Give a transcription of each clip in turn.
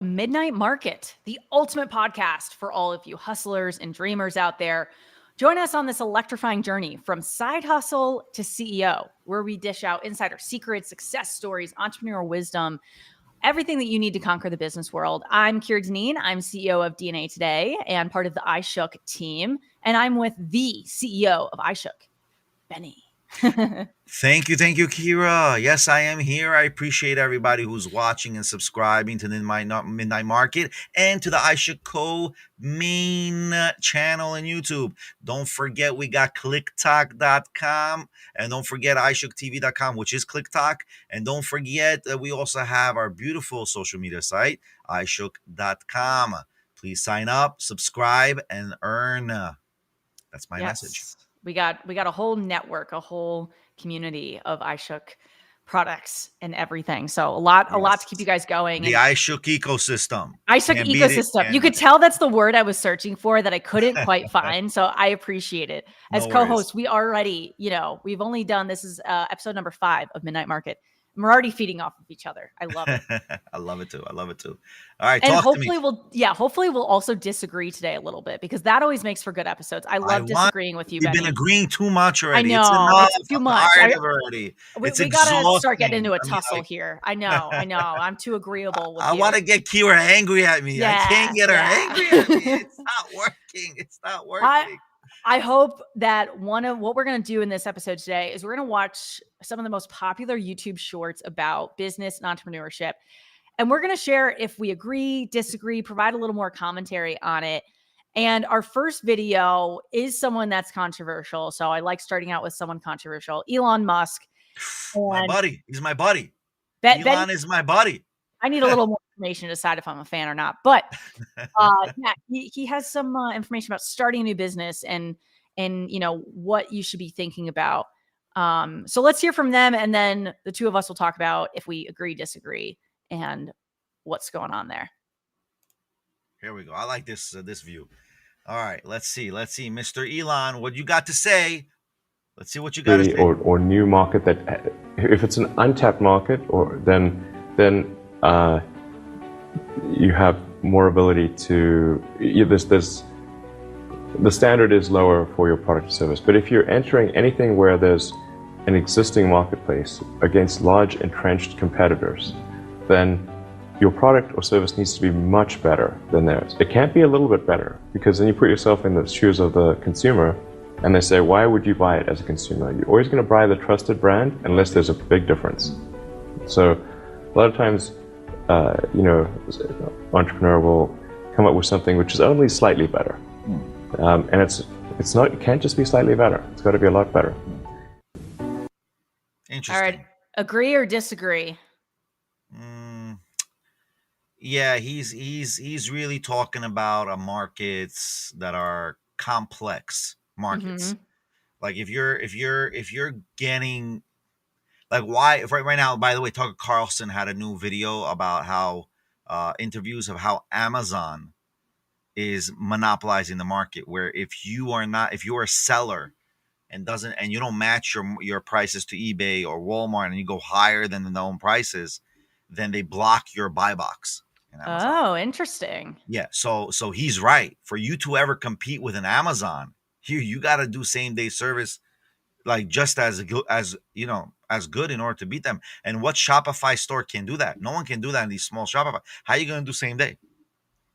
Midnight Market, the ultimate podcast for all of you hustlers and dreamers out there. Join us on this electrifying journey from side hustle to CEO, where we dish out insider secrets, success stories, entrepreneurial wisdom, everything that you need to conquer the business world. I'm Kier Denine. I'm CEO of DNA Today and part of the iShook team. And I'm with the CEO of iShook, Benny. Thank you, Kira. Yes, I am here. I appreciate everybody who's watching and subscribing to the Midnight Market and to the 𝗪𝗍 Co. main channel on YouTube. Don't forget we got clicktalk.com, and don't forget iShookTV.com, which is ClickTalk. And don't forget that we also have our beautiful social media site, iShook.com. Please sign up, subscribe, and earn. That's my message. We got a whole network, a whole community of iShook products and everything. So a lot to keep you guys going. The 𝗪𝗍 ecosystem. iShook ecosystem. You could tell that's the word I was searching for that I couldn't quite find. So I appreciate it. As co-hosts, we already, we've only done, this is episode number 5 of Midnight Market. And we're already feeding off of each other. I love it. I love it too. All right, and talk hopefully to me. hopefully we'll also disagree today a little bit, because that always makes for good episodes. I love disagreeing with you, You've Benny. been agreeing too much already. I know. It's too much. Already. We gotta start getting into a tussle here. I know. I'm too agreeable with you. I want to get Kiera angry at me. Yeah, I can't get her angry at me. It's not working. I hope that one of what we're going to do in this episode today is we're going to watch some of the most popular YouTube shorts about business and entrepreneurship. And we're going to share if we agree, disagree, provide a little more commentary on it. And our first video is someone that's controversial. So I like starting out with someone controversial, Elon Musk. My buddy. He's my buddy. Elon is my buddy. I need a little more information to decide if I'm a fan or not. But he has some information about starting a new business and what you should be thinking about. So let's hear from them, and then the two of us will talk about if we agree, disagree, and what's going on there. Here we go. I like this view. All right, let's see, Mr. Elon, what you got to say? Let's see what you got to say. Or new market that, if it's an untapped market, or then you have more ability to. The standard is lower for your product or service. But if you're entering anything where there's an existing marketplace against large entrenched competitors, then your product or service needs to be much better than theirs. It can't be a little bit better, because then you put yourself in the shoes of the consumer and they say, why would you buy it as a consumer? You're always going to buy the trusted brand unless there's a big difference. So a lot of times, entrepreneur will come up with something which is only slightly better. And it's not, it can't just be slightly better. It's got to be a lot better. Interesting. All right. Agree or disagree? Yeah, he's really talking about markets that are complex markets. Mm-hmm. Like if you're getting, like, why, if right now, by the way, Tucker Carlson had a new video about how interviews of how Amazon is monopolizing the market, where if you're a seller and you don't match your prices to eBay or Walmart, and you go higher than the known prices, then they block your buy box. Oh, interesting. Yeah, so he's right. For you to ever compete with an Amazon, you got to do same day service, like just as good in order to beat them. And what Shopify store can do that? No one can do that in these small Shopify. How are you going to do same day?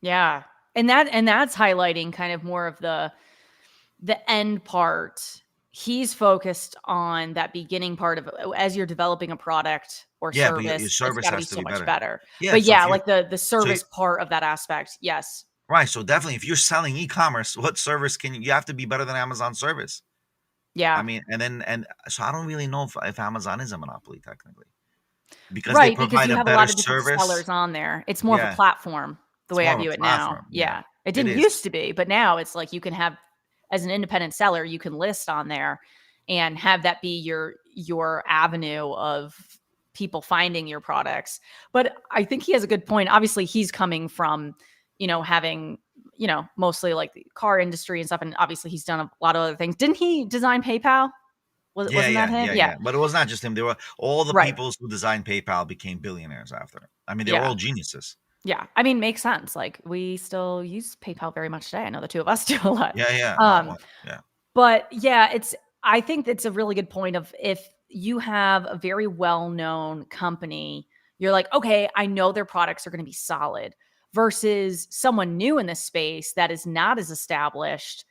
Yeah. And that's highlighting kind of more of the end part. He's focused on that beginning part of, as you're developing a product or service, but your service has to be much better. Yeah, but like the service part of that aspect. Yes. Right. So definitely, if you're selling e-commerce, what service you have to be better than Amazon service? Yeah. I mean, and so I don't really know if Amazon is a monopoly technically, because they provide you have a lot better of different service. sellers on there. It's more of a platform, the way I view it now. Yeah. It didn't used to be, but now it's like you can have, as an independent seller, you can list on there and have that be your avenue of people finding your products. But I think he has a good point. Obviously, he's coming from, having, mostly like the car industry and stuff. And obviously he's done a lot of other things. Didn't he design PayPal? Wasn't that him? Yeah. But it was not just him. There were all the people who designed PayPal became billionaires after. I mean, they were all geniuses. Yeah. I mean, makes sense. Like we still use PayPal very much today. I know the two of us do a lot. Yeah. Um, Yeah. but yeah, I think that's a really good point of if you have a very well-known company, you're like, okay, I know their products are going to be solid versus someone new in this space that is not as established.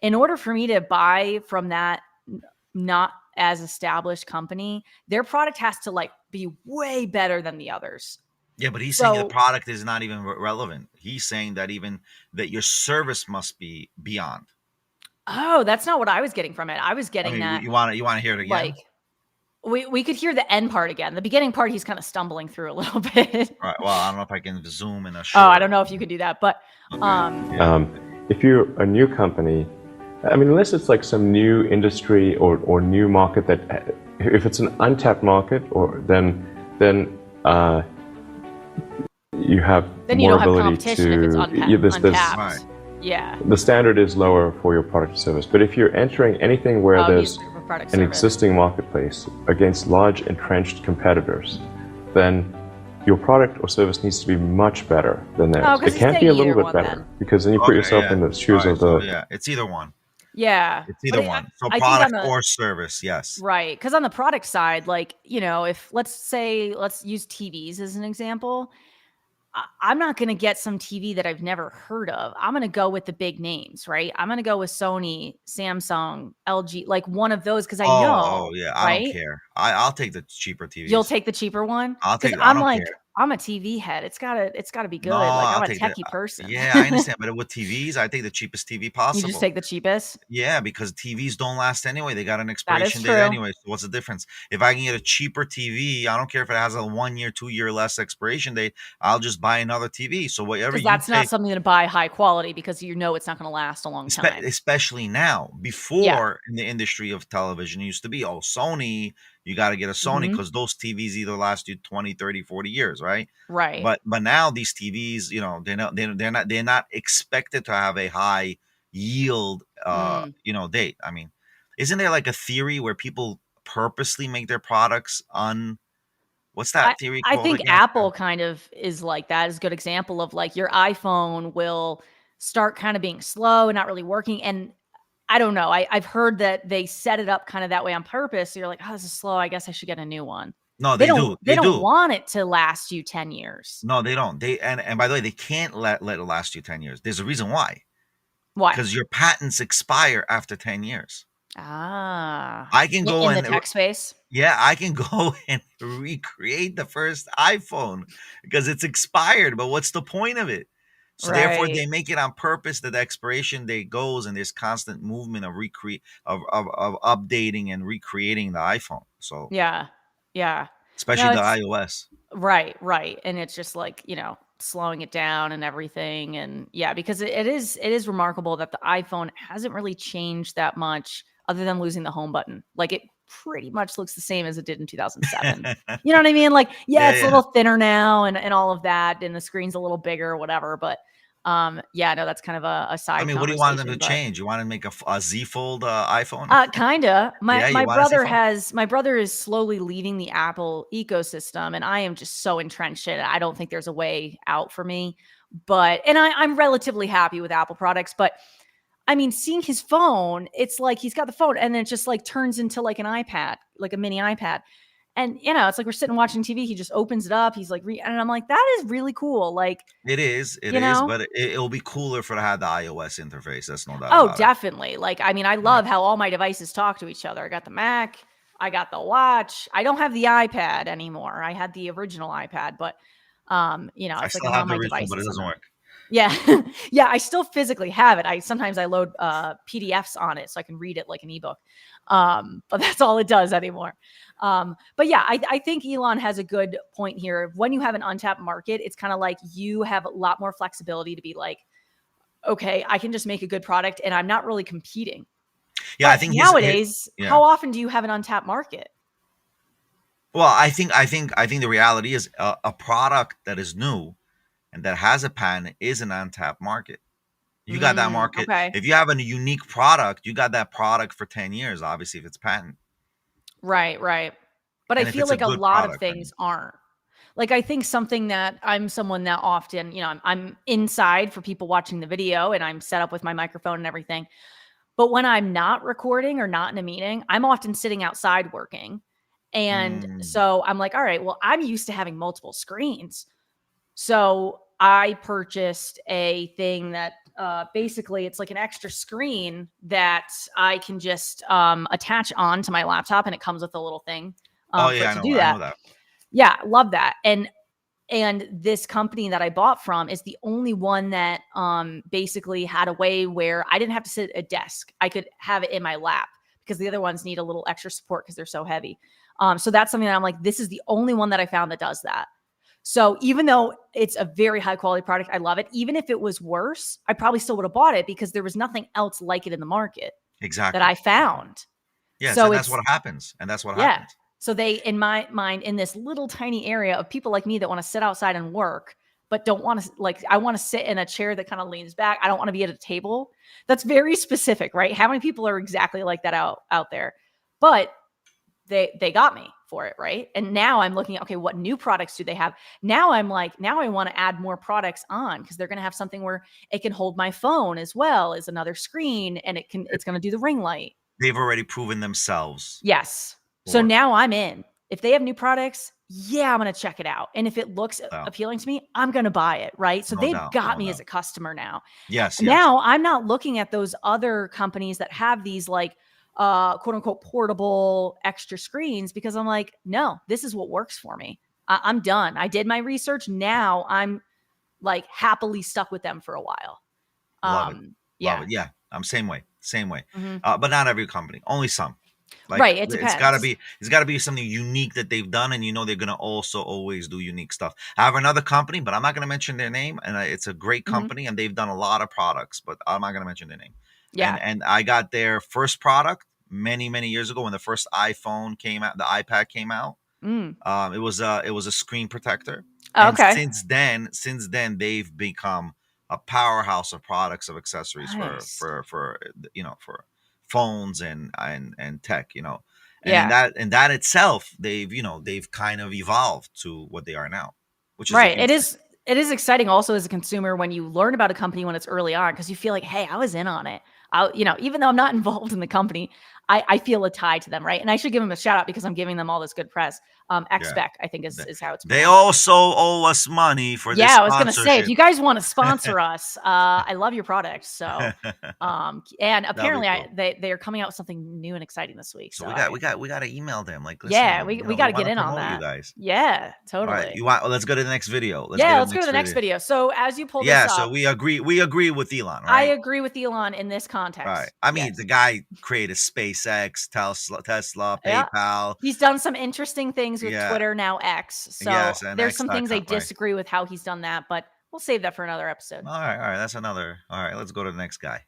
In order for me to buy from that not as established company, their product has to like be way better than the others. Yeah, but he's saying the product is not even relevant. He's saying that even that your service must be beyond. Oh, that's not what I was getting from it. I was getting that. You want to hear it again? Like we could hear the end part again. The beginning part, he's kind of stumbling through a little bit. All right. Well, I don't know if I can zoom in a Oh, I don't know if you could do that, but if you're a new company, I mean, unless it's like some new industry or new market that, if it's an untapped market, or then you have then you more don't have ability competition to. if it's untapped. Right. Yeah. The standard is lower for your product or service, but if you're entering anything where there's an existing marketplace against large entrenched competitors, then your product or service needs to be much better than theirs. It can't be a little bit better because then you put yourself in the shoes of the. Yeah, it's either one. Yeah. It's either one. So product or service, yes. Right. Because on the product side, like, if let's use TVs as an example. I'm not going to get some TV that I've never heard of. I'm going to go with the big names, right? I'm going to go with Sony, Samsung, LG, like one of those because I know. Oh, yeah. I don't care. I'll take the cheaper TVs. You'll take the cheaper one? I'll take it. I'm a TV head. It's gotta be good. No, like I'm a techie person. Yeah, I understand. But with TVs, I take the cheapest TV possible. You just take the cheapest? Yeah, because TVs don't last anyway. They got an expiration date anyway. So what's the difference? If I can get a cheaper TV, I don't care if it has a 1 year, 2 year less expiration date. I'll just buy another TV. So whatever. Because that's not something to buy high quality because it's not going to last a long time. Especially now. Before in the industry of television, it used to be, Sony. You got to get a Sony because those TVs either last you 20, 30, 40 years, right? Right. But now these TVs, they're not expected to have a high yield, date. I mean, isn't there like a theory where people purposely make their products what's that theory called? I think again? Apple kind of is like that. Is a good example of like your iPhone will start kind of being slow and not really working. And I don't know. I've heard that they set it up kind of that way on purpose. So you're like, oh, this is slow. I guess I should get a new one. No, they do. They don't want it to last you 10 years. No, they don't. And by the way, they can't let it last you 10 years. There's a reason why. Why? Because your patents expire after 10 years. Ah. I can go in the tech space. Yeah, I can go and recreate the first iPhone because it's expired. But what's the point of it? So therefore, they make it on purpose that the expiration date goes, and there's constant movement of updating and recreating the iPhone. So yeah, especially the iOS. Right, and it's just like slowing it down and everything, and because it is remarkable that the iPhone hasn't really changed that much, other than losing the home button. Like it pretty much looks the same as it did in 2007. You know what I mean? Like, it's a little thinner now and all of that, and the screen's a little bigger or whatever, but no, that's kind of a side. I mean, what do you want them to change? You want to make a Z Fold iPhone? Kinda. My brother is slowly leaving the Apple ecosystem, and I am just so entrenched in it. I don't think there's a way out for me, and I'm relatively happy with Apple products, but I mean, seeing his phone, it's like he's got the phone and then it just like turns into like an iPad, like a mini iPad. And, it's like we're sitting watching TV. He just opens it up. He's like, and I'm like, that is really cool. Like, it is, but it'll be cooler for to have the iOS interface. That's no doubt. Oh, definitely. Like, I mean, I love how all my devices talk to each other. I got the Mac, I got the watch. I don't have the iPad anymore. I had the original iPad, but, it's like on my devices, but it doesn't work. Yeah. I still physically have it. Sometimes I load PDFs on it so I can read it like an ebook. But that's all it does anymore. But yeah, I think Elon has a good point here. When you have an untapped market, it's kind of like you have a lot more flexibility to be like, okay, I can just make a good product and I'm not really competing. Yeah, but I think nowadays, how often do you have an untapped market? Well, I think the reality is a product that is new and that has a patent is an untapped market. You got that market. Okay. If you have a unique product, you got that product for 10 years, obviously, if it's patent. Right. But I feel like a lot of things aren't. like, I think something that I'm someone that often, you know, I'm inside for people watching the video and I'm set up with my microphone and everything. But when I'm not recording or not in a meeting, I'm often sitting outside working. And so I'm like, all right, well, I'm used to having multiple screens. So I purchased a thing that basically it's like an extra screen that I can just attach on to my laptop, and it comes with a little thing Oh for yeah, it I to know, do I know that. that. Yeah, love that. And this company that I bought from is the only one that basically had a way where I didn't have to sit at a desk. I could have it in my lap, because the other ones need a little extra support because they're so heavy. So that's something that I'm like, this is the only one that I found that does that. So even though it's a very high quality product, I love it. Even if it was worse, I probably still would have bought it, because there was nothing else like it in the market Exactly. that I found. Yes, so and that's what happens. And that's what yeah. happens. So they, in my mind, in this little tiny area of people like me that want to sit outside and work, but don't want to, like, I want to sit in a chair that kind of leans back. I don't want to be at a table. That's very specific, right? How many people are exactly like that out there? But they got me for it, right? And now I'm looking at, okay, what new products do they have? Now I'm like, now I want to add more products on, because they're going to have something where it can hold my phone as well as another screen, and it's going to do the ring light. They've already proven themselves. Yes. So now I'm in. If they have new products, yeah, I'm going to check it out. And if it looks appealing to me, I'm going to buy it, right? So they've got me as a customer now. Yes. Now I'm not looking at those other companies that have these like quote unquote portable extra screens, because I'm like, no, this is what works for me. I'm done. I did my research. Now I'm like happily stuck with them for a while. Love it. Yeah. I'm same way. Mm-hmm. But not every company, only some. Like, right. It depends. It's gotta be something unique that they've done, and they're gonna also always do unique stuff. I have another company, but I'm not gonna mention their name, and it's a great company, and they've done a lot of products, but I'm not gonna mention their name. Yeah. And I got their first product many years ago when the first iPhone came out, the iPad came out. It was a screen protector. And okay. since then they've become a powerhouse of products, of accessories for phones and tech, and in that itself, they've kind of evolved to what they are now, which is right. It is exciting also as a consumer when you learn about a company when it's early on, because you feel like, hey, I was in on it. Even though I'm not involved in the company, I feel a tie to them, right? And I should give them a shout out, because I'm giving them all this good press. XSpec, I think is how it's pronounced. They also owe us money for this. Yeah, I was gonna say, if you guys want to sponsor us, I love your products. So, and apparently they are coming out with something new and exciting this week. So we got to email them. Like, listen, yeah, we got to get in on that. You guys. Yeah, totally. All right, let's go to the next video. Let's go to the next video. So as you pull this up, so we agree with Elon, right? I agree with Elon in this context. Right. I mean, the guy created SpaceX, Tesla, PayPal. He's done some interesting things with Twitter, now X. So there's some things I disagree with how he's done that, but we'll save that for another episode. All right. That's another. All right, let's go to the next guy.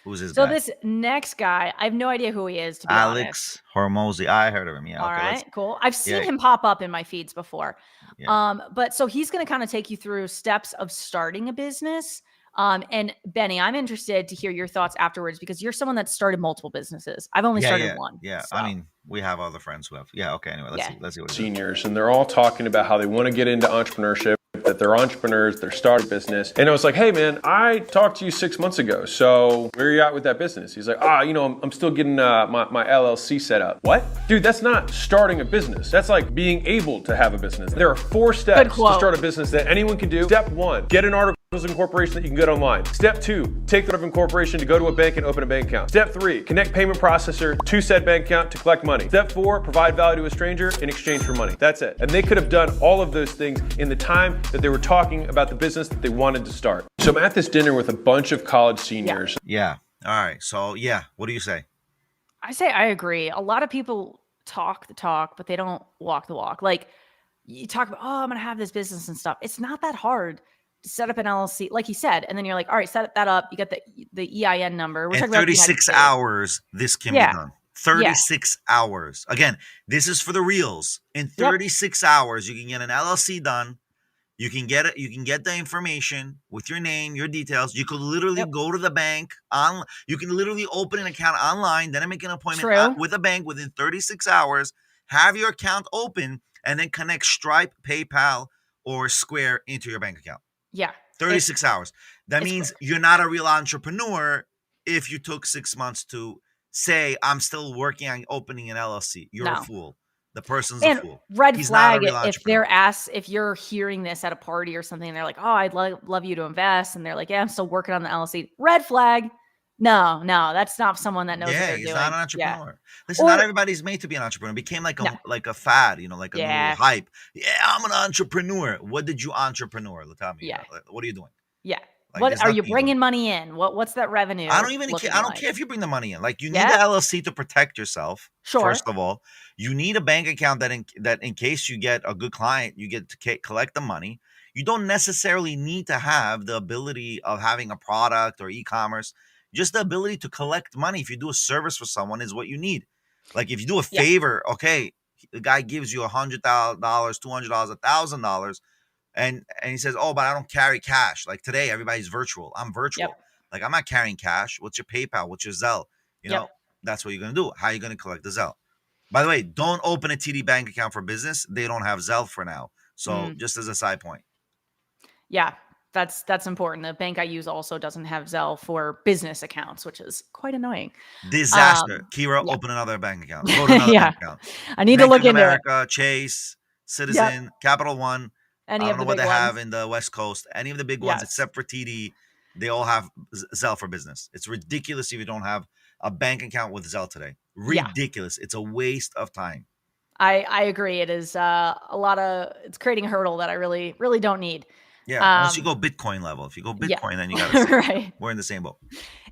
Who's this guy? So this next guy, I have no idea who he is, to be honest. 𝗪𝗏𝗪ci. I heard of him. Yeah. All right, cool. I've seen him pop up in my feeds before. But so he's going to kind of take you through steps of starting a business. And Benny, I'm interested to hear your thoughts afterwards, because you're someone that started multiple businesses. I've only started one. Yeah. So. I mean, we have other friends who have. Yeah. Okay. Anyway, let's see what seniors, and they're all talking about how they want to get into entrepreneurship, that they're entrepreneurs, they're starting a business. And I was like, hey man, I talked to you 6 months ago. So where are you at with that business? He's like, I'm still getting my LLC set up. What? Dude, that's not starting a business. That's like being able to have a business. There are 4 steps to start a business that anyone can do. Step 1, get an article of incorporation that you can get online. Step 2, take that of incorporation to go to a bank and open a bank account. Step 3, connect payment processor to said bank account to collect money. Step 4, provide value to a stranger in exchange for money. That's it. And they could have done all of those things in the time that they were talking about the business that they wanted to start. So I'm at this dinner with a bunch of college seniors. Yeah. All right. So what do you say? I say I agree. A lot of people talk the talk, but they don't walk the walk. Like, you talk about, I'm going to have this business and stuff. It's not that hard. Set up an LLC, like he said, and then you're like, all right, set that up. You get the EIN number. We're talking 36 hours. This can be done. 36 hours. Again, this is for the reals. In 36 hours, you can get an LLC done. You can get it. You can get the information with your name, your details. You could literally go to the bank on. You can literally open an account online, then make an appointment with a bank within 36 hours. Have your account open. and then connect Stripe, PayPal, or Square into your bank account. Yeah. 36 hours. That means you're not a real entrepreneur if you took 6 months to say, I'm still working on opening an LLC. You're a fool. The person's a fool. Red He's flag not a real if they're asked, if you're hearing this at a party or something, and they're like, oh, I'd love you to invest. And they're like, yeah, I'm still working on the LLC. Red flag. No, that's not someone that knows what they're doing. He's not an entrepreneur. Yeah. Listen, not everybody's made to be an entrepreneur. It became like a fad, like a new hype. Yeah, I'm an entrepreneur. What did you entrepreneur? Tell me. Yeah. What are you doing? Yeah. Like, what are you bringing money in? What's that revenue? I don't even care. I don't care if you bring the money in. Like, you need the LLC to protect yourself. Sure. First of all, you need a bank account that in case you get a good client, you get to collect the money. You don't necessarily need to have the ability of having a product or e-commerce. Just the ability to collect money. If you do a service for someone is what you need. Like, if you do a favor, okay, the guy gives you $100,000, $200, $1,000. And he says, oh, but I don't carry cash. Like today, everybody's virtual. I'm virtual. Yep. Like, I'm not carrying cash. What's your PayPal? What's your Zelle? That's what you're going to do. How are you going to collect the Zelle? By the way, don't open a TD bank account for business. They don't have Zelle for now. So just as a side point. Yeah, that's important. The bank I use also doesn't have Zelle for business accounts, which is quite annoying. Disaster. Kira, open another bank account. Go to another bank account. I need to look into America, Chase, Citizen, Capital One. I don't know what they have in the West Coast. Any of the big ones, except for TD, they all have Zelle for business. It's ridiculous if you don't have a bank account with Zelle today. Ridiculous. It's a waste of time. I agree. It is it's creating a hurdle that I really, really don't need. Yeah, unless you go Bitcoin level. If you go Bitcoin, then you got to right. We're in the same boat.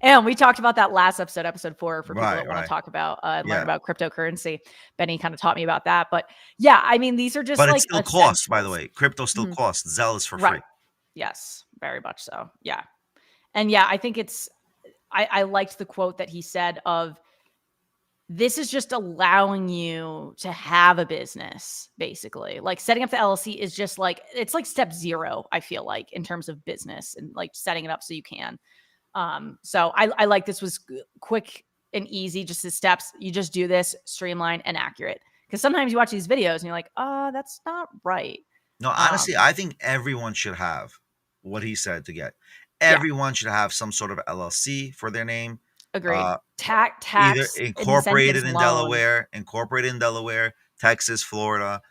And we talked about that last episode 4, for people that want to talk about learn about cryptocurrency. Benny kind of taught me about that. But yeah, I mean, these are just it still costs, by the way. Crypto still costs. Zelle is for free. Yes, very much so. Yeah. And yeah, I think I liked the quote that he said of, this is just allowing you to have a business, basically. Like, setting up the LLC is just like, it's like step 0, I feel like, in terms of business and like setting it up so you can. So I like this was quick and easy, just the steps. You just do this, streamlined and accurate. Because sometimes you watch these videos and you're like, oh, that's not right. No, honestly, I think everyone should have what he said to get. Everyone should have some sort of LLC for their name. Agreed. Tax either incorporated in Delaware, Texas, Florida.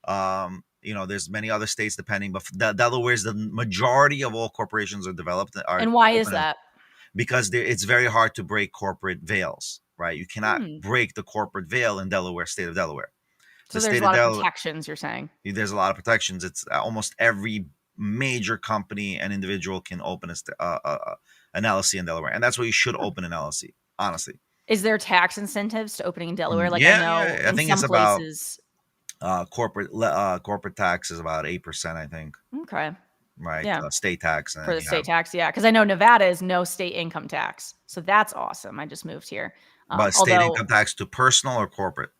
There's many other states depending, but Delaware is the majority of all corporations are developed. And why is that? Because it's very hard to break corporate veils, right? You cannot break the corporate veil in Delaware, state of Delaware. So there's a lot of protections, you're saying? There's a lot of protections. It's almost every major company and individual can open an LLC in Delaware, and that's why you should open an LLC. Honestly, is there tax incentives to opening in Delaware? Like, I know, I think it's places, about corporate tax is about 8%. I think. Okay. Right. Yeah. State tax for the state tax. Yeah, because I know Nevada is no state income tax, so that's awesome. I just moved here. But state income tax to personal or corporate?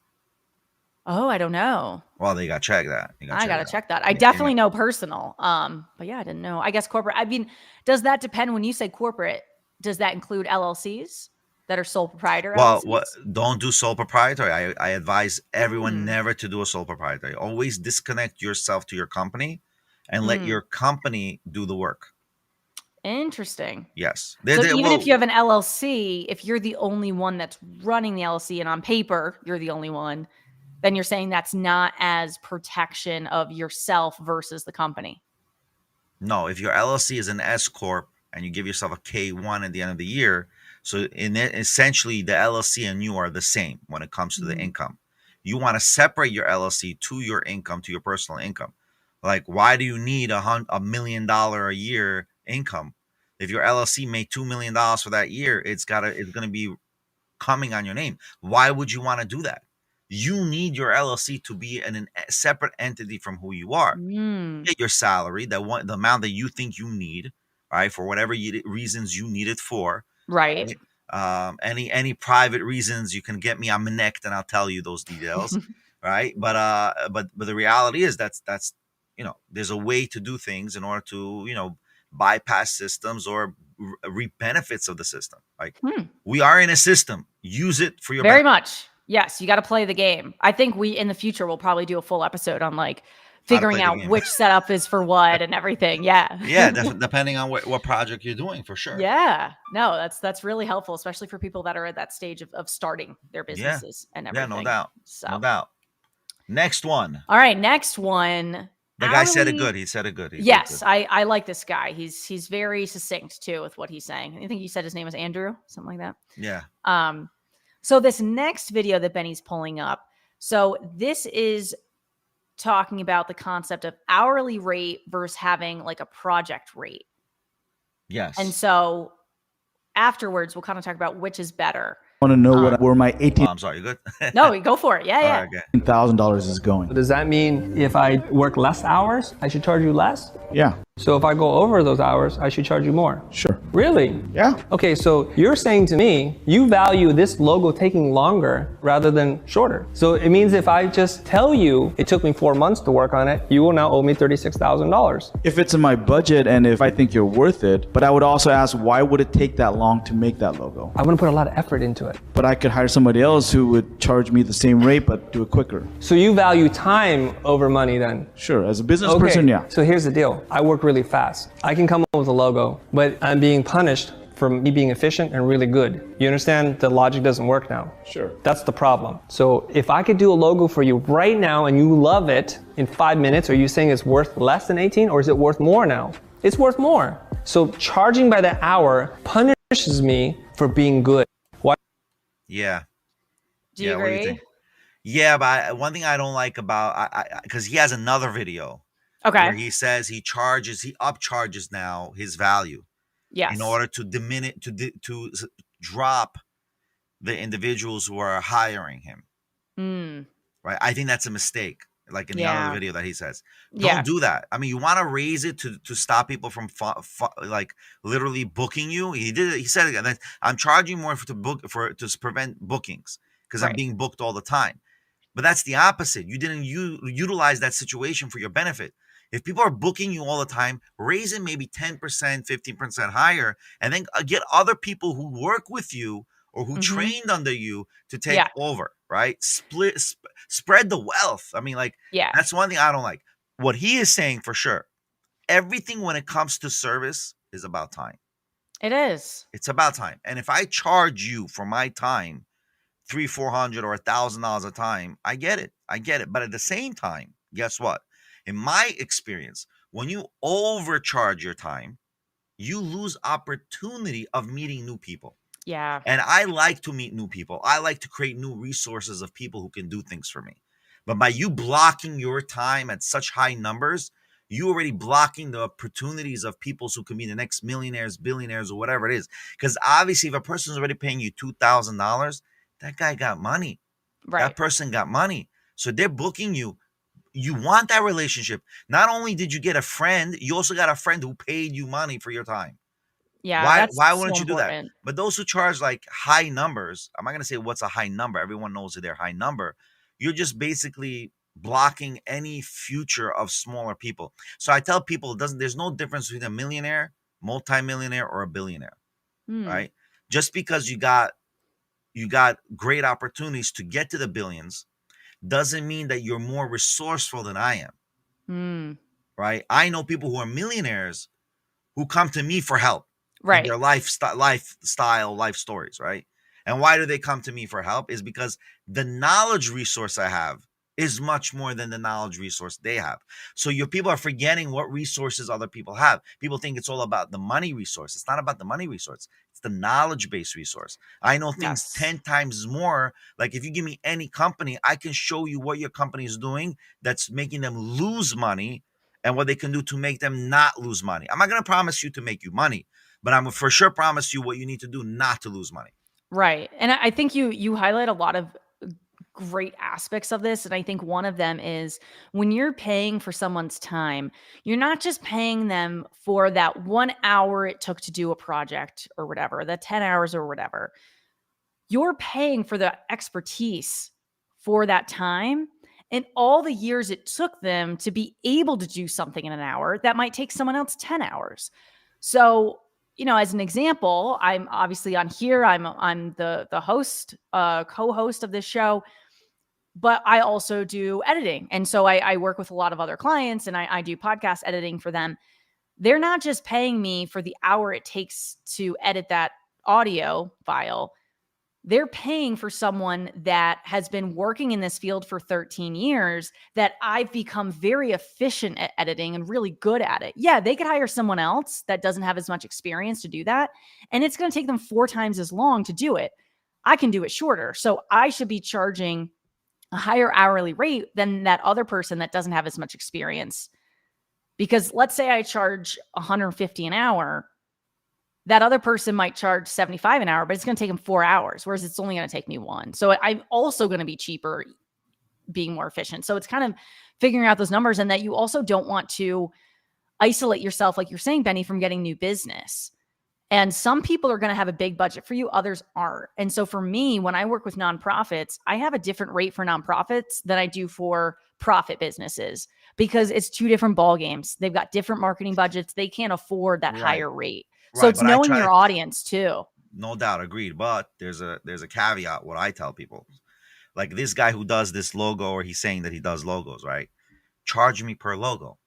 Oh, I don't know. Well, they got to check that. I got to check that. I definitely know personal. But yeah, I didn't know. I guess corporate. I mean, does that depend when you say corporate? Does that include LLCs that are sole proprietor? Well, don't do sole proprietary. I advise everyone never to do a sole proprietary. Always disconnect yourself to your company and let your company do the work. Interesting. Yes. So even if you have an LLC, if you're the only one that's running the LLC and on paper you're the only one, then you're saying that's not as protection of yourself versus the company. No, if your LLC is an S corp and you give yourself a K1 at the end of the year, so essentially the LLC and you are the same when it comes to the income. You want to separate your LLC to your income, to your personal income. Like, why do you need $1 million a year income? If your LLC made $2 million for that year, it's going to be coming on your name. Why would you want to do that? You need your LLC to be a separate entity from who you are. Get your salary, the amount that you think you need, right, for whatever reasons you need it for. Right. Any private reasons, you can get me on my neck, and I'll tell you those details. Right. But the reality is that's there's a way to do things in order to bypass systems or reap benefits of the system. Like, we are in a system. Use it for your very much. Yes, you got to play the game. I think in the future, we'll probably do a full episode on like figuring out which setup is for what and everything. Yeah. Yeah, depending on what project you're doing, for sure. Yeah. No, that's really helpful, especially for people that are at that stage of starting their businesses and everything. Yeah, no doubt. So. No doubt. Next one. All right, next one. The guy said it good. He said it good. Yes, I like this guy. He's very succinct too with what he's saying. I think you said his name was Andrew, something like that. Yeah. So this next video that Benny's pulling up, so this is talking about the concept of hourly rate versus having like a project rate. Yes. And so afterwards, we'll kind of talk about which is better. I want to know where my I'm sorry, you good? No, go for it. Yeah, yeah. $18,000 is going. Does that mean if I work less hours, I should charge you less? Yeah. So if I go over those hours, I should charge you more? Sure. Really? Yeah. Okay, so you're saying to me, you value this logo taking longer rather than shorter. So it means if I just tell you it took me 4 months to work on it, you will now owe me $36,000. If it's in my budget and if I think you're worth it, but I would also ask, why would it take that long to make that logo? I wouldn't put a lot of effort into it. But I could hire somebody else who would charge me the same rate, but do it quicker. So you value time over money then? Sure, as a business person, yeah. So here's the deal. I work really fast. I can come up with a logo, but I'm being punished for me being efficient and really good. You understand the logic doesn't work now? Sure. That's the problem. So if I could do a logo for you right now and you love it in 5 minutes, are you saying it's worth less than 18 or is it worth more now? It's worth more. So charging by the hour punishes me for being good. Why? Yeah. Do you agree? What do you think? Yeah, but one thing I don't like about, because he has another video. Okay. Where he says he upcharges now his value. Yes. In order to diminish, to drop the individuals who are hiring him. Right. I think that's a mistake. Like in the other video that he says, don't do that. I mean, you want to raise it to stop people from like literally booking you. He did it. He said it again. I'm charging more to prevent bookings because I'm being booked all the time. But that's the opposite. You didn't utilize that situation for your benefit. If people are booking you all the time, raise it maybe 10%, 15% higher, and then get other people who work with you or who trained under you to take over, right? Spread the wealth. I mean, like, that's one thing I don't like. What he is saying for sure, everything when it comes to service is about time. It is. It's about time. And if I charge you for my time, $300, $400, or $1,000 a time, I get it. But at the same time, guess what? In my experience, when you overcharge your time, you lose opportunity of meeting new people. Yeah. And I like to meet new people. I like to create new resources of people who can do things for me. But by you blocking your time at such high numbers, you already blocking the opportunities of people who can be the next millionaires, billionaires, or whatever it is. Because obviously, if a person's already paying you $2,000, that guy got money. Right. That person got money. So they're booking you. You want that relationship. Not only did you get a friend, you also got a friend who paid you money for your time. Yeah. Why wouldn't you do that? But those who charge like high numbers, I'm not going to say what's a high number. Everyone knows that they're high number. You're just basically blocking any future of smaller people. So I tell people, there's no difference between a millionaire, multimillionaire, or a billionaire, right? Just because you got great opportunities to get to the billions doesn't mean that you're more resourceful than I am. Right? I know people who are millionaires who come to me for help. Right. Their life stories, right? And why do they come to me for help? Is because the knowledge resource I have is much more than the knowledge resource they have. So your people are forgetting what resources other people have. People think it's all about the money resource. It's not about the money resource. It's the knowledge-based resource. I know things 10 times more. Like if you give me any company, I can show you what your company is doing that's making them lose money and what they can do to make them not lose money. I'm not going to promise you to make you money, but I'm for sure promise you what you need to do not to lose money. Right. And I think you highlight a lot of great aspects of this. And I think one of them is when you're paying for someone's time, you're not just paying them for that 1 hour it took to do a project or whatever, the 10 hours or whatever. You're paying for the expertise for that time and all the years it took them to be able to do something in an hour that might take someone else 10 hours. So as an example, I'm obviously on here. I'm the host, co-host of this show, but I also do editing. And so I work with a lot of other clients, and I do podcast editing for them. They're not just paying me for the hour it takes to edit that audio file. They're paying for someone that has been working in this field for 13 years, that I've become very efficient at editing and really good at it. Yeah, they could hire someone else that doesn't have as much experience to do that, and it's going to take them 4 times as long to do it. I can do it shorter. So I should be charging a higher hourly rate than that other person that doesn't have as much experience. Because let's say I charge $150 an hour. That other person might charge $75 an hour, but it's going to take them 4 hours, whereas it's only going to take me 1. So I'm also going to be cheaper, being more efficient. So it's kind of figuring out those numbers, and that you also don't want to isolate yourself, like you're saying, Benny, from getting new business. And some people are going to have a big budget for you, others aren't. And so for me, when I work with nonprofits, I have a different rate for nonprofits than I do for profit businesses, because it's 2 different ball games. They've got different marketing budgets. They can't afford that higher rate. So it's knowing your audience too. No doubt, agreed. But there's a caveat. What I tell people, like this guy who does this logo, or he's saying that he does logos, right? Charge me per logo.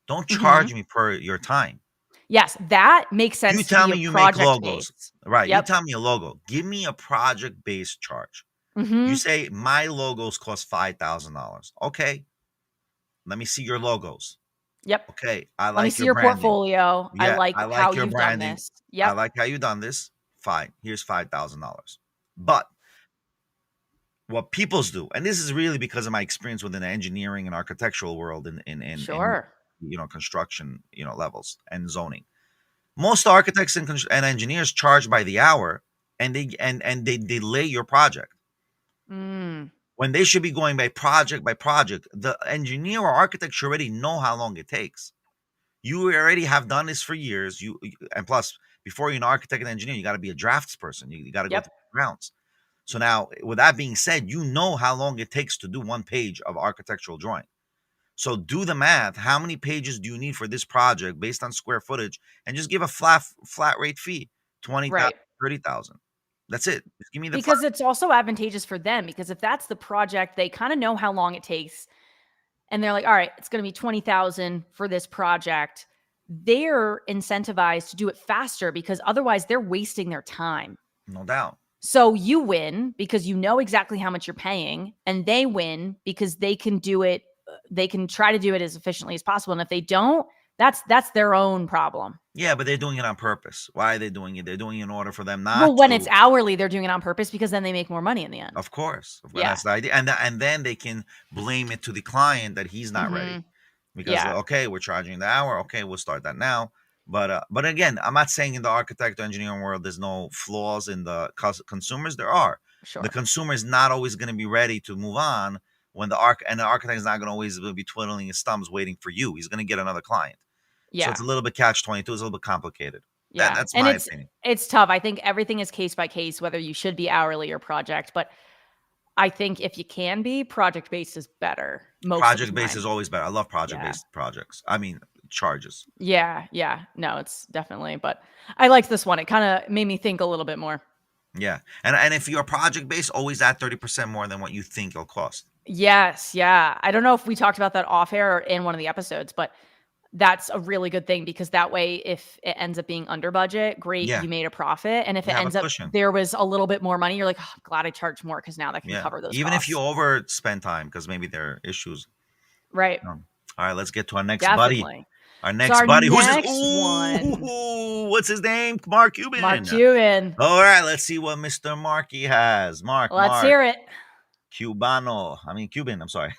Don't charge me per your time. Yes, that makes sense. You tell me you make logos, right? Yep. You tell me a logo. Give me a project-based charge. You say my logos cost $5,000. Okay, let me see your logos. Yep. Okay, I like Let me see your your branding. portfolio. Yeah, I like how your you've branding. done this. Yep. I like how you've done this. Fine. Here's $5,000. But what people's do, and this is really because of my experience within the engineering and architectural world in Sure. construction, levels and zoning. Most architects and engineers charge by the hour, and they delay your project. When they should be going by project. The engineer or architect should already know how long it takes. You already have done this for years. And plus, before you're an architect and engineer, you got to be a draftsperson. You got to go through the rounds. So now, with that being said, you know how long it takes to do 1 page of architectural drawing. So do the math. How many pages do you need for this project based on square footage? And just give a flat rate fee, 20,000, 30,000. That's it. Just give me the because it's also advantageous for them, because if that's the project, they kind of know how long it takes, and they're like, all right, it's going to be 20,000 for this project. They're incentivized to do it faster, because otherwise they're wasting their time. No doubt. So you win because you know exactly how much you're paying, and they win because they can do it. They can try to do it as efficiently as possible. And if they don't, that's their own problem. Yeah, but they're doing it on purpose. Why are they doing it? They're doing it in order for them not Well, when it's hourly, they're doing it on purpose, because then they make more money in the end. Of course. That's the idea. And then they can blame it to the client that he's not ready. Because, okay, we're charging the hour. Okay, we'll start that now. But again, I'm not saying in the architect or engineering world there's no flaws in the consumers. There are. Sure. The consumer is not always going to be ready to move on when the architect is not going to always be twiddling his thumbs waiting for you. He's going to get another client. Yeah. So it's a little bit catch-22. It's a little bit complicated. Yeah. That's my opinion. It's tough. I think everything is case by case, whether you should be hourly or project. But I think if you can be, project-based is better. Project-based is always better. I love project-based projects. I mean, charges. Yeah. No, it's definitely. But I liked this one. It kind of made me think a little bit more. Yeah. And if you're project-based, always add 30% more than what you think it'll cost. Yes. Yeah. I don't know if we talked about that off air or in one of the episodes, but that's a really good thing, because that way, if it ends up being under budget, great, you made a profit. And if it ends up there was a little bit more money, you're like, oh, I'm glad I charged more, because now that can cover those Even costs. if you overspend time, because maybe there are issues. Right. All right, let's get to our next buddy. Our next buddy. Who's this? Ooh, what's his name? Mark Cuban. Mark Cuban. All right, let's see what Mr. Marky has. Let's hear it. Cuban, I'm sorry.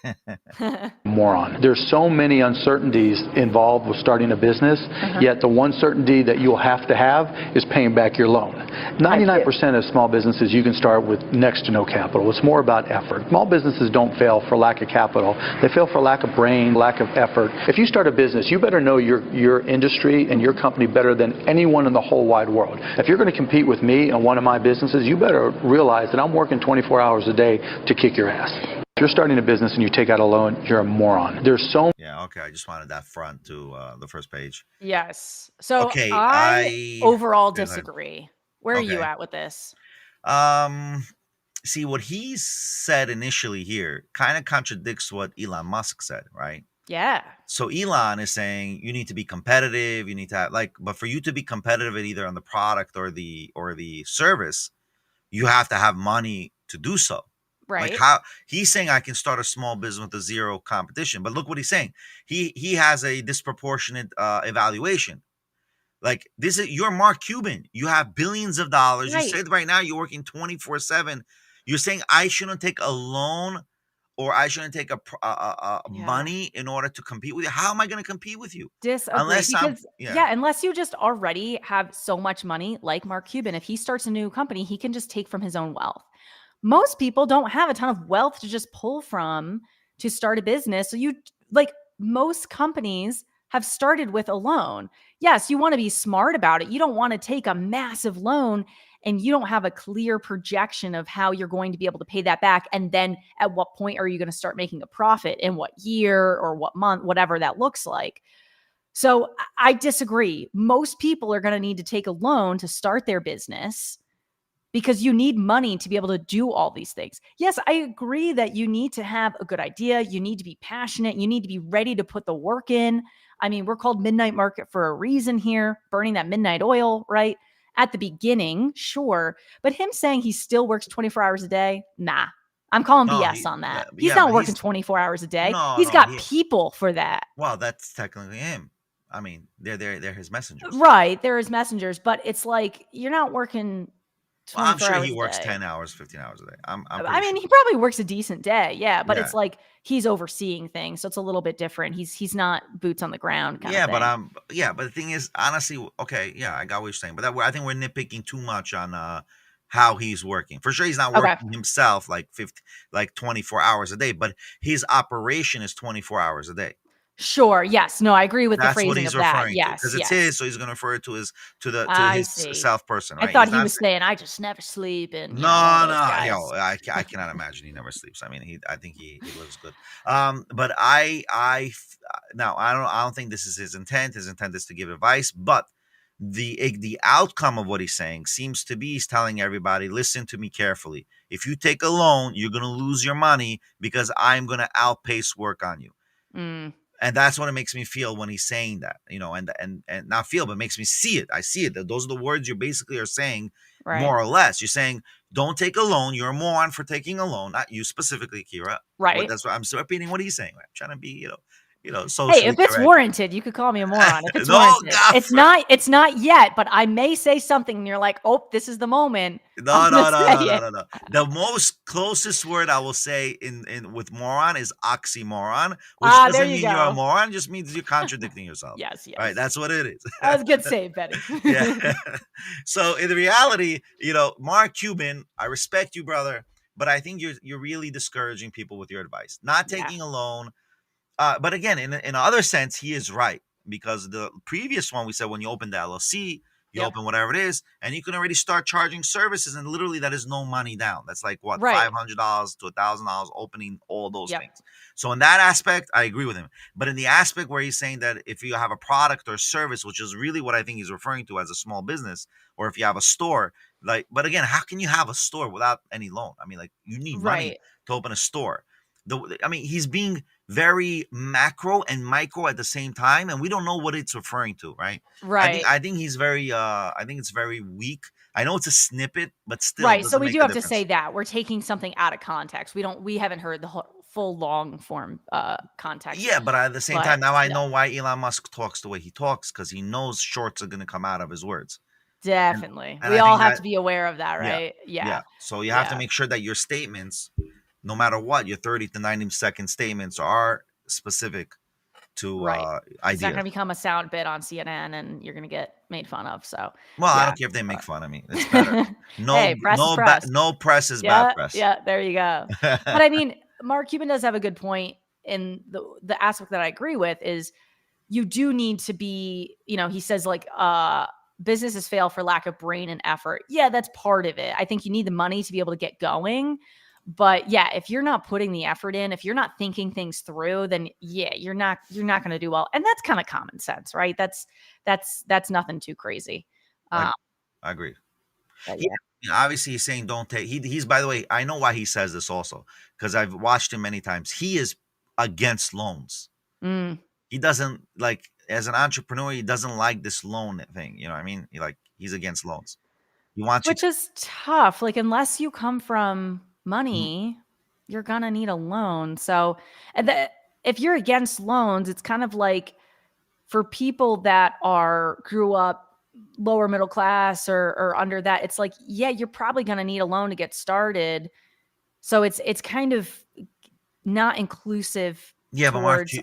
Moron. There's so many uncertainties involved with starting a business, yet the one certainty that you'll have to have is paying back your loan. 99% of small businesses you can start with next to no capital. It's more about effort. Small businesses don't fail for lack of capital. They fail for lack of brain, lack of effort. If you start a business, you better know your industry and your company better than anyone in the whole wide world. If you're going to compete with me in one of my businesses, you better realize that I'm working 24 hours a day to kick your ass. If you're starting a business and you take out a loan, you're a moron. There's so Okay, I just wanted that front to the first page. Yes. So Okay, I overall go ahead. disagree. Where are you Okay. at with this? See, what he said initially here kind of contradicts what Elon Musk said, right? Yeah. So Elon is saying you need to be competitive, you need to have, like, but for you to be competitive at either on the product or the service, you have to have money to do so. Right. Like, how he's saying I can start a small business with a zero competition, but look what he's saying. He has a disproportionate evaluation. Like, this is, you're Mark Cuban. You have billions of dollars. Right. You said right now you're working 24/7. You're saying I shouldn't take a loan or I shouldn't take money in order to compete with you. How am I going to compete with you? Disagree. Unless Because, unless you just already have so much money, like Mark Cuban, if he starts a new company, he can just take from his own wealth. Most people don't have a ton of wealth to just pull from to start a business. So most companies have started with a loan. Yes, you want to be smart about it. You don't want to take a massive loan and you don't have a clear projection of how you're going to be able to pay that back. And then at what point are you going to start making a profit, in what year or what month, whatever that looks like. So I disagree. Most people are going to need to take a loan to start their business because you need money to be able to do all these things. Yes, I agree that you need to have a good idea. You need to be passionate. You need to be ready to put the work in. I mean, we're called Midnight Market for a reason here, burning that midnight oil, right? At the beginning, sure. But him saying he still works 24 hours a day, nah. I'm calling BS on that. He's not working 24 hours a day. He's got people for that. Well, that's technically him. I mean, they're his messengers. Right, they're his messengers. But it's like, you're not working 24 I'm sure hours he works a day. 10 hours, 15 hours a day. I mean, he probably works a decent day. Yeah. But it's like he's overseeing things. So it's a little bit different. He's not boots on the ground kind of thing. But the thing is, honestly, okay, yeah, I got what you're saying. But I think we're nitpicking too much on how he's working. For sure, he's not working himself like 24 hours a day, but his operation is 24 hours a day. Sure. Yes. No, I agree with That's the phrasing what he's of that. referring Yes. because it's his, so he's going to refer to his see. self person. Right? I thought he was saying, "I just never sleep." And no, I cannot imagine he never sleeps. I mean, I think he lives good. But I don't think this is his intent. His intent is to give advice, but the outcome of what he's saying seems to be he's telling everybody, listen to me carefully. If you take a loan, you're going to lose your money because I'm going to outpace work on you. And that's what it makes me feel when he's saying that, and not feel, but makes me see it. I see it. Those are the words you basically are saying, more or less. You're saying, don't take a loan. You're a moron for taking a loan. Not you specifically, Kiera. Right. But that's what I'm repeating what he's saying. I'm trying to be, socially hey, if it's correct. warranted, you could call me a moron. If it's warranted, it's not yet, but I may say something and you're like, oh, this is the moment. No. The most closest word I will say in with moron is oxymoron, which doesn't mean you're a moron, just means you're contradicting yourself. Yes. Right. That's what it is. That was a good save, Betty. Yeah. So in reality, Mark Cuban, I respect you, brother, but I think you're really discouraging people with your advice. Not taking a loan. But again, in other sense, he is right, because the previous one we said, when you open the LLC, you open whatever it is, and you can already start charging services, and literally that is no money down. That's like what, $500 to $1,000 opening all those things. So in that aspect, I agree with him. But in the aspect where he's saying that if you have a product or service, which is really what I think he's referring to as a small business, or if you have a store, but again, how can you have a store without any loan? I mean, you need money to open a store. He's being very macro and micro at the same time, and we don't know what it's referring to, right? Right. I think he's very. I think it's very weak. I know it's a snippet, but still, right. So we do have to say that we're taking something out of context. We haven't heard the full long form context. Yeah, but at the same time, now I know why Elon Musk talks the way he talks, because he knows shorts are going to come out of his words. Definitely, and we all have to be aware of that, right? Yeah. So you have to make sure that your statements, no matter what, your 30 to 90-second statements are specific to ideas. It's not going to become a sound bit on CNN and you're going to get made fun of. So, I don't care if they make fun of me. It's better. No, no press is bad press. Yeah, there you go. But I mean, Mark Cuban does have a good point in the aspect that I agree with is you do need to be, he says businesses fail for lack of brain and effort. Yeah, that's part of it. I think you need the money to be able to get going. But yeah, if you're not putting the effort in, if you're not thinking things through, then yeah, you're not going to do well. And that's kind of common sense, right? That's nothing too crazy. I agree. Yeah. Obviously he's saying don't take, he's, by the way, I know why he says this also, because I've watched him many times. He is against loans. He doesn't like, as an entrepreneur, he doesn't like this loan thing. You know what I mean? He's against loans. He wants Which is tough. Like, unless you come from money, you're going to need a loan. So if you're against loans, it's kind of like for people that grew up lower middle class or under that, it's like, yeah, you're probably going to need a loan to get started. So it's kind of not inclusive towards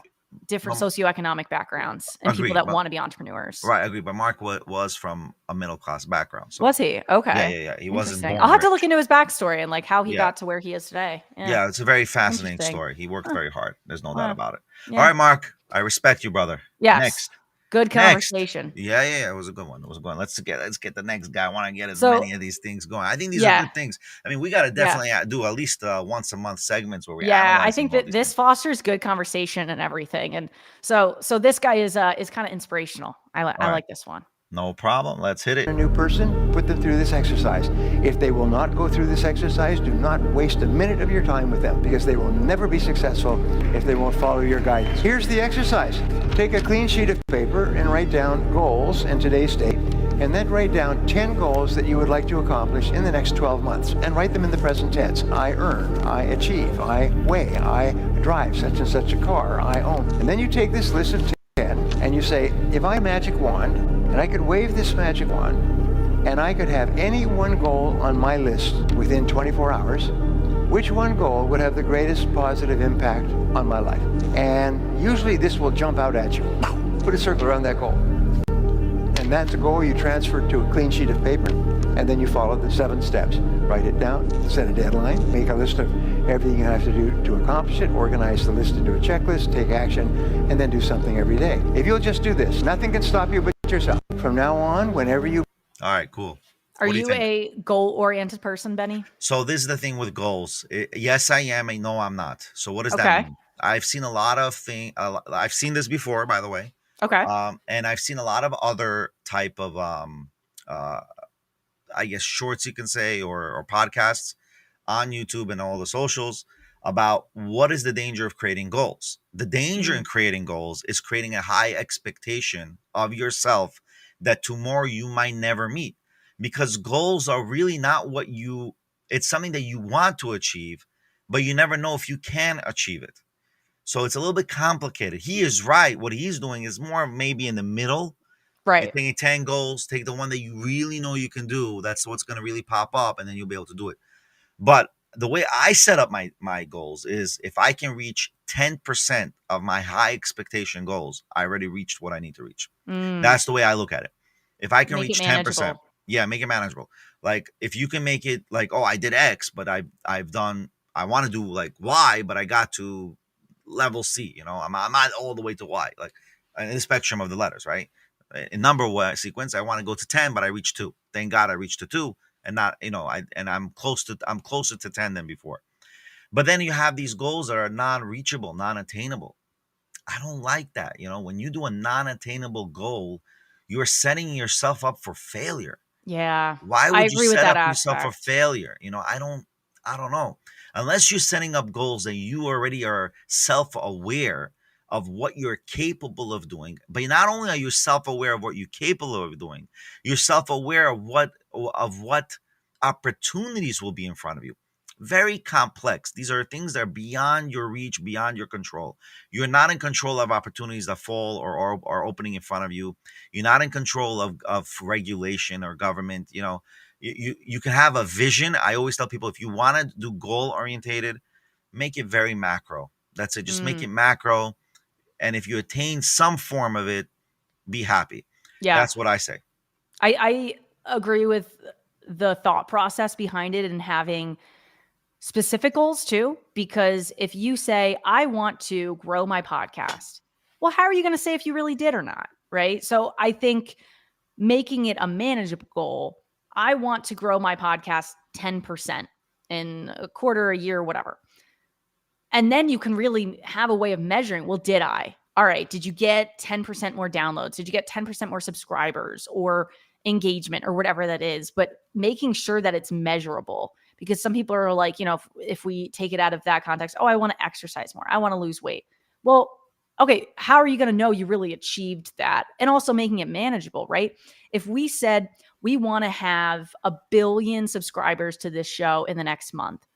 different socioeconomic backgrounds and people that want to be entrepreneurs. Right, I agree. But Mark was from a middle class background. So. Was he? Okay. Yeah. He wasn't born I'll have to rich. look into his backstory and like how he got to where he is today. Yeah, it's a very fascinating story. He worked very hard. There's no doubt about it. All right, Mark, I respect you, brother. Yes. Next. Good conversation. Yeah. It was a good one. Let's get the next guy. I want to get as many of these things going. I think these are good things. I mean, we got to definitely do at least once a month segments where we. Yeah, I think that this fosters good conversation and everything. And so this guy is kind of inspirational. I like this one. No problem. Let's hit it. A new person, put them through this exercise. If they will not go through this exercise, do not waste a minute of your time with them, because they will never be successful if they won't follow your guidance. Here's the exercise. Take a clean sheet of paper and write down goals in today's state, and then write down 10 goals that you would like to accomplish in the next 12 months, and write them in the present tense. I earn, I achieve, I weigh, I drive such and such a car, I own. And then you take this list of 10 and you say, if I magic wand, and I could wave this magic wand, and I could have any one goal on my list within 24 hours, which one goal would have the greatest positive impact on my life? And usually this will jump out at you. Put a circle around that goal. And that's a goal you transfer to a clean sheet of paper, and then you follow the 7 steps. Write it down, set a deadline, make a list of everything you have to do to accomplish it, organize the list into a checklist, take action, and then do something every day. If you'll just do this, nothing can stop you but yourself. From now on, whenever you... All right, cool. Are you a goal-oriented person, Benny? So this is the thing with goals. Yes, I am. And no, I'm not. So what does that mean? I've seen a lot of things. I've seen this before, by the way. Okay. And I've seen a lot of other type of, I guess, shorts you can say, or podcasts on YouTube and all the socials about what is the danger of creating goals. The danger in creating goals is creating a high expectation of yourself that tomorrow you might never meet, because goals are really not it's something that you want to achieve, but you never know if you can achieve it. So it's a little bit complicated. He is right. What he's doing is more maybe in the middle. Right. You're taking 10 goals, take the one that you really know you can do. That's what's going to really pop up, and then you'll be able to do it. But the way I set up my goals is, if I can reach 10% of my high expectation goals, I already reached what I need to reach. That's the way I look at it. If I can reach 10%, make it manageable. Like, if you can make it like, oh, I did X, but I want to do like Y, but I got to level C, I'm not all the way to Y, like in the spectrum of the letters, right? In number sequence, I want to go to 10, but I reached 2. Thank God I reached to 2. And not, I'm closer to 10 than before. But then you have these goals that are non-reachable, non-attainable. I don't like that. When you do a non-attainable goal, you're setting yourself up for failure. Yeah. Why would you set up yourself for failure? I don't know. Unless you're setting up goals that you already are self-aware of what you're capable of doing. But not only are you self-aware of what you're capable of doing, you're self-aware of what opportunities will be in front of you. Very complex. These are things that are beyond your reach, beyond your control. You're not in control of opportunities that fall or are opening in front of you. You're not in control of regulation or government. You can have a vision. I always tell people, if you want to do goal-orientated, make it very macro. That's it. Just make it macro. And if you attain some form of it, be happy. Yeah. That's what I say. I agree with the thought process behind it and having specific goals too, because if you say, I want to grow my podcast, well, how are you going to say if you really did or not? Right. So I think making it a manageable goal, I want to grow my podcast 10%. in a quarter, a year, whatever. And then you can really have a way of measuring, well, did I? All right, did you get 10% more downloads? Did you get 10% more subscribers or engagement or whatever that is? But making sure that it's measurable, because some people are like, if we take it out of that context, oh, I want to exercise more, I want to lose weight. Well, okay, how are you going to know you really achieved that? And also making it manageable, right? If we said we want to have 1 billion subscribers to this show in the next month,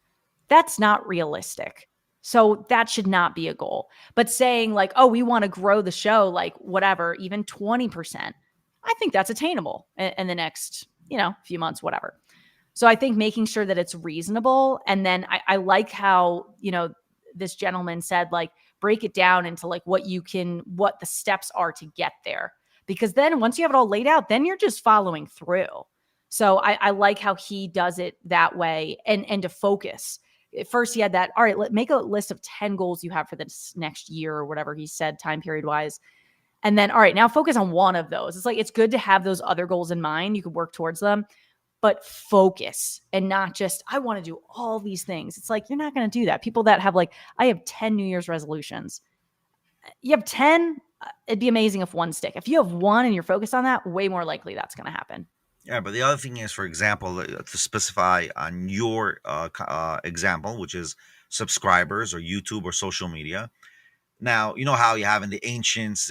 that's not realistic. So that should not be a goal. But saying like, oh, we want to grow the show, like whatever, even 20%, I think that's attainable in the next, few months, whatever. So I think making sure that it's reasonable. And then I like how, this gentleman said, like, break it down into like what the steps are to get there. Because then once you have it all laid out, then you're just following through. So I like how he does it that way and to focus. At first he had that, all right, make a list of 10 goals you have for this next year or whatever he said time period wise. And then, all right, now focus on one of those. It's like, it's good to have those other goals in mind. You could work towards them, but focus and not just, I want to do all these things. It's like, you're not going to do that. People that have like, I have 10 New Year's resolutions. You have 10, it'd be amazing if one stick. If you have one and you're focused on that, way more likely that's going to happen. Yeah, but the other thing is, for example, to specify on your example, which is subscribers or YouTube or social media. Now, you know how you have in the ancients,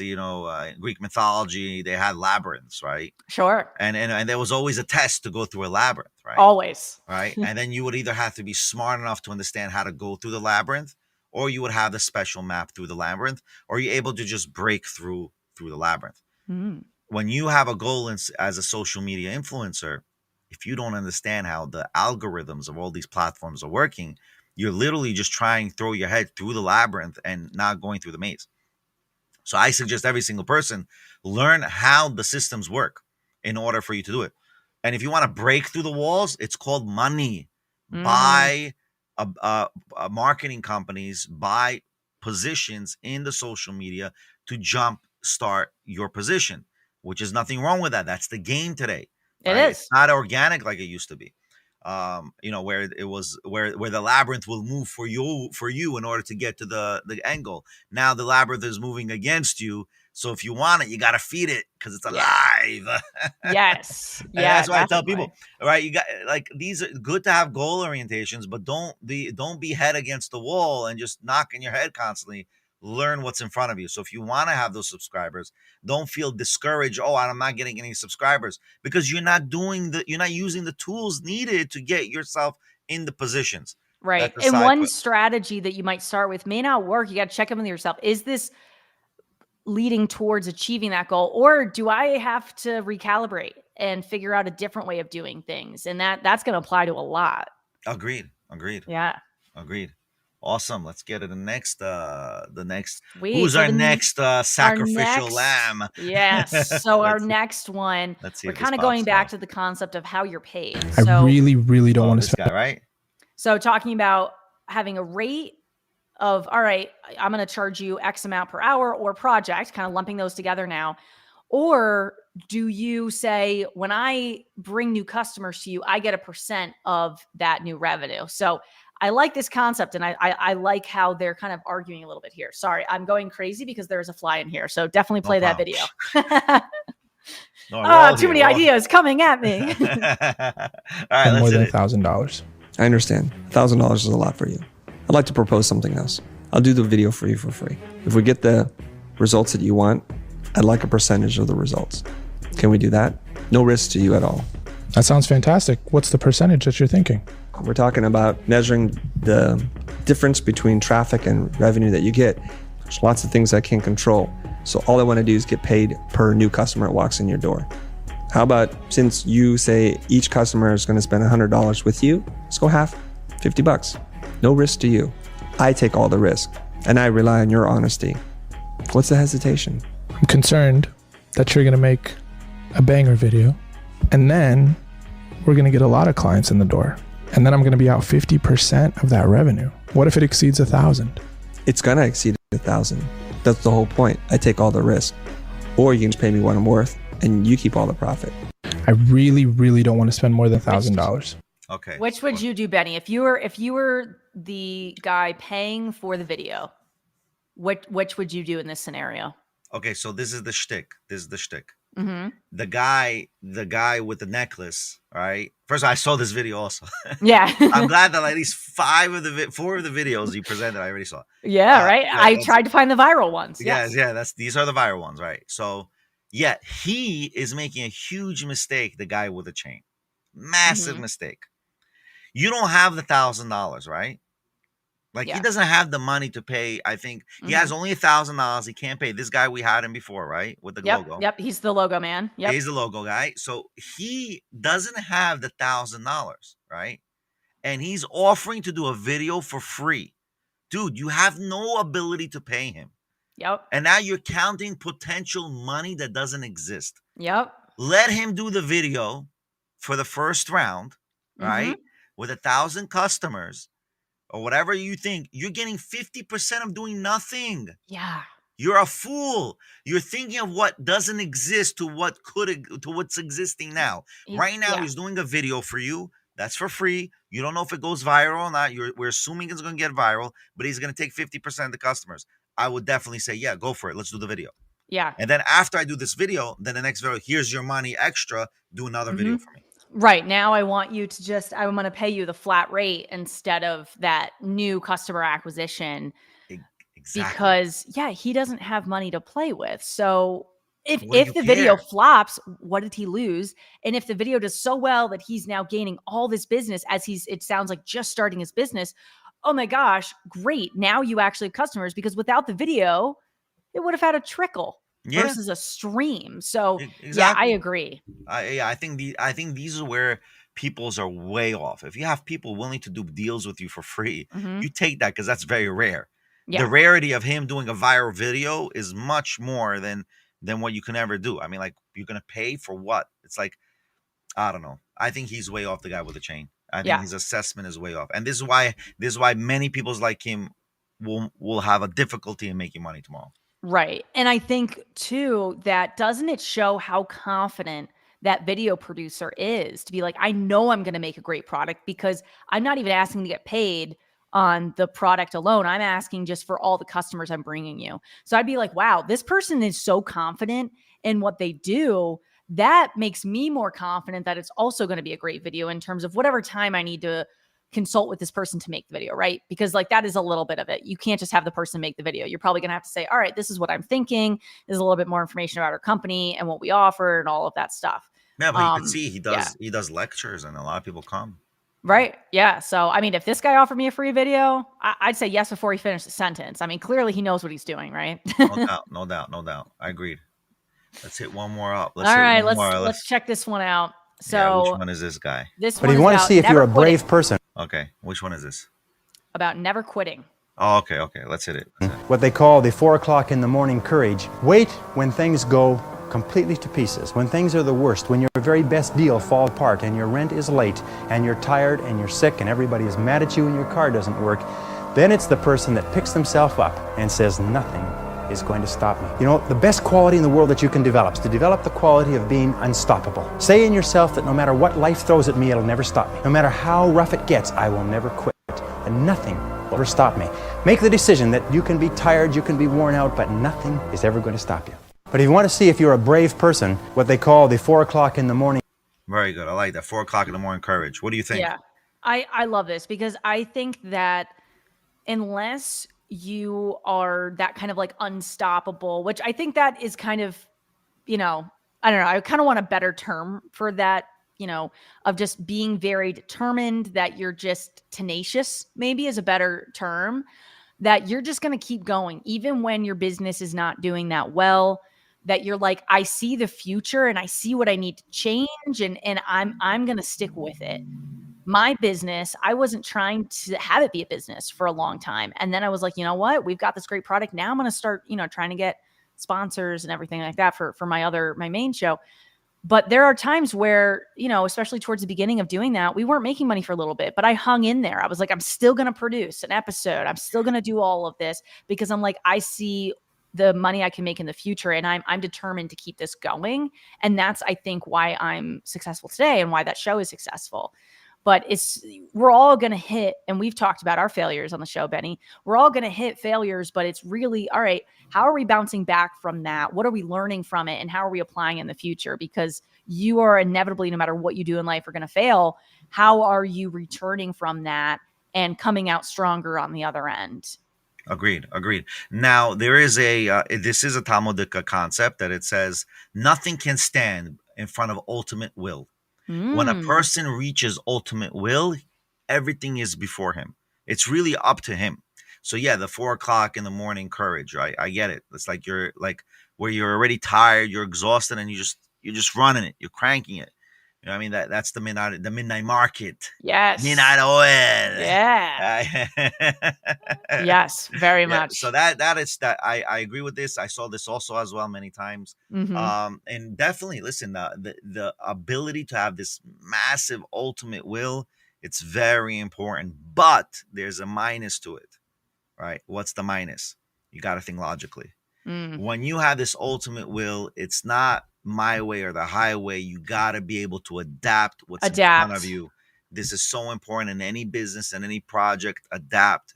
Greek mythology, they had labyrinths, right? Sure. And there was always a test to go through a labyrinth, right? Always. Right. And then you would either have to be smart enough to understand how to go through the labyrinth, or you would have the special map through the labyrinth, or you're able to just break through the labyrinth. Mm. When you have a goal as a social media influencer, if you don't understand how the algorithms of all these platforms are working, you're literally just trying to throw your head through the labyrinth and not going through the maze. So I suggest every single person learn how the systems work in order for you to do it. And if you want to break through the walls, it's called money. Buy marketing companies, buy positions in the social media to jumpstart your position, which is nothing wrong with that. That's the game today. It is. It's not organic like it used to be. Where it was where the labyrinth will move for you in order to get to the end goal. Now the labyrinth is moving against you. So if you want it, you got to feed it because it's alive. Yes. Yeah. That's why I tell people, right? You got these are good to have goal orientations, but don't be head against the wall and just knocking your head constantly. Learn what's in front of you. So if you want to have those subscribers, don't feel discouraged. Oh, I'm not getting any subscribers, because you're not using the tools needed to get yourself in the positions. Right. And one strategy that you might start with may not work. You got to check in with yourself. Is this leading towards achieving that goal, or do I have to recalibrate and figure out a different way of doing things? And that's going to apply to a lot. Agreed. Yeah. Agreed. Awesome. Let's get to the next. Who's our next sacrificial lamb? Yes. So our next one, we're kind of going back to the concept of how you're paid. I really don't want to spend. Guy, right? So talking about having a rate of, all right, I'm going to charge you X amount per hour or project, kind of lumping those together now. Or do you say, when I bring new customers to you, I get a % of that new revenue? So I like this concept, and I like how they're kind of arguing a little bit here. Sorry, I'm going crazy because there's a fly in here. So definitely play that video. Too many ideas coming at me. All right, more than $1,000. I understand. $1,000 is a lot for you. I'd like to propose something else. I'll do the video for you for free. If we get the results that you want, I'd like a percentage of the results. Can we do that? No risk to you at all. That sounds fantastic. What's the percentage that you're thinking? We're talking about measuring the difference between traffic and revenue that you get. There's lots of things I can't control. So all I want to do is get paid per new customer that walks in your door. How about, since you say each customer is going to spend $100 with you, let's go half, $50. No risk to you. I take all the risk, and I rely on your honesty. What's the hesitation? I'm concerned that you're going to make a banger video, and then we're going to get a lot of clients in the door. And then I'm going to be out 50% of that revenue. What if it exceeds 1,000? It's going to exceed 1,000. That's the whole point. I take all the risk. Or you can just pay me what I'm worth and you keep all the profit. I really don't want to spend more than $1,000. Okay. Which would you do, Benny? If you were the guy paying for the video, which would you do in this scenario? Okay, so this is the shtick. Mm-hmm. The guy with the necklace, right? First, I saw this video also. Yeah. I'm glad that at least 4 of the videos you presented, I already saw. Yeah, right. Yeah, I tried to find the viral ones. Yes, yeah. These are the viral ones, right? So, yeah, he is making a huge mistake. The guy with the chain, massive mistake. You don't have the $1,000, right? Like he doesn't have the money to pay. I think he has only $1,000. He can't pay. This guy, we had him before, right? With the logo. Yep. He's the logo man. Yep. He's the logo guy. So he doesn't have the $1,000, right? And he's offering to do a video for free. Dude, you have no ability to pay him. Yep. And now you're counting potential money that doesn't exist. Yep. Let him do the video for the first round, right? With 1,000 customers. Or whatever you think, you're getting 50% of doing nothing. Yeah. You're a fool. You're thinking of what doesn't exist to what's existing now. Right now, he's doing a video for you. That's for free. You don't know if it goes viral or not. We're assuming it's going to get viral, but he's going to take 50% of the customers. I would definitely say, yeah, go for it. Let's do the video. Yeah. And then after I do this video, then the next video, here's your money extra. Do another video for me. Right. Now I want you to I'm going to pay you the flat rate instead of that new customer acquisition. Exactly. Because he doesn't have money to play with. So if the video flops, what did he lose? And if the video does so well that he's now gaining all this business as it sounds like just starting his business, oh my gosh, great. Now you actually have customers, because without the video, it would have had a trickle. Versus a stream. So yeah, I agree. I think these are where people's are way off. If you have people willing to do deals with you for free, you take that, because that's very rare. The rarity of him doing a viral video is much more than what you can ever do. I mean, like, you're gonna pay for what? It's like, I don't know. I think he's way off, the guy with the chain. I think his assessment is way off, and this is why many people's like him will have a difficulty in making money tomorrow. Right. And I think too, that doesn't it show how confident that video producer is to be like, I know I'm going to make a great product, because I'm not even asking to get paid on the product alone. I'm asking just for all the customers I'm bringing you. So I'd be like, wow, this person is so confident in what they do. That makes me more confident that it's also going to be a great video in terms of whatever time I need to consult with this person to make the video, right? Because like that is a little bit of it. You can't just have the person make the video. You're probably going to have to say, all right, this is what I'm thinking. There's a little bit more information about our company and what we offer and all of that stuff. Yeah, but you can see he does lectures, and a lot of people come. Right. Yeah. So, I mean, if this guy offered me a free video, I'd say yes before he finished the sentence. I mean, clearly he knows what he's doing, right? No doubt. I agreed. Let's hit one more up. Let's check this one out. So which one is this guy? But you want to see if you're a brave person. Okay, which one is this? About never quitting. Oh, okay. Let's hit it. What they call the 4 o'clock in the morning courage. Wait when things go completely to pieces, when things are the worst, when your very best deal falls apart and your rent is late and you're tired and you're sick and everybody is mad at you and your car doesn't work. Then it's the person that picks themselves up and says, nothing is going to stop me. You know, the best quality in the world that you can develop is to develop the quality of being unstoppable. Say in yourself that no matter what life throws at me, it'll never stop me. No matter how rough it gets, I will never quit. And nothing will ever stop me. Make the decision that you can be tired, you can be worn out, but nothing is ever going to stop you. But if you want to see if you're a brave person, what they call the 4 o'clock in the morning. Very good. I like that. 4 o'clock in the morning courage. What do you think? Yeah, I love this, because I think that unless you are that kind of like unstoppable, which I think that is kind of, I don't know. I kind of want a better term for that, of just being very determined, that you're just tenacious, maybe is a better term, that you're just going to keep going, even when your business is not doing that well, that you're like, I see the future and I see what I need to change. And I'm going to stick with it. My business, I wasn't trying to have it be a business for a long time. And then I was like, you know what? We've got this great product. Now I'm going to start, trying to get sponsors and everything like that for my main show. But there are times where, especially towards the beginning of doing that, we weren't making money for a little bit, but I hung in there. I was like, I'm still going to produce an episode. I'm still going to do all of this, because I'm like, I see the money I can make in the future, and I'm determined to keep this going. And that's, I think, why I'm successful today and why that show is successful. but we're all going to hit, and we've talked about our failures on the show, Benny. We're all going to hit failures, but it's really, all right, how are we bouncing back from that? What are we learning from it? And how are we applying in the future? Because you are inevitably, no matter what you do in life, are going to fail. How are you returning from that and coming out stronger on the other end? Agreed. Now, there is this is a Talmudic concept that it says, nothing can stand in front of ultimate will. When a person reaches ultimate will, everything is before him. It's really up to him. So yeah, the 4 o'clock in the morning courage, right? I get it. It's like you're like where you're already tired, you're exhausted, and you're just running it. You're cranking it. You know what I mean? That's the midnight market. Yes. Midnight oil. Yeah. Yes, very much. So I agree with this. I saw this also as well many times. And definitely listen, the ability to have this massive ultimate will, it's very important, but there's a minus to it, right? What's the minus? You got to think logically. When you have this ultimate will, it's not my way or the highway. You got to be able to adapt what's in front of you. This is so important in any business and any project. Adapt.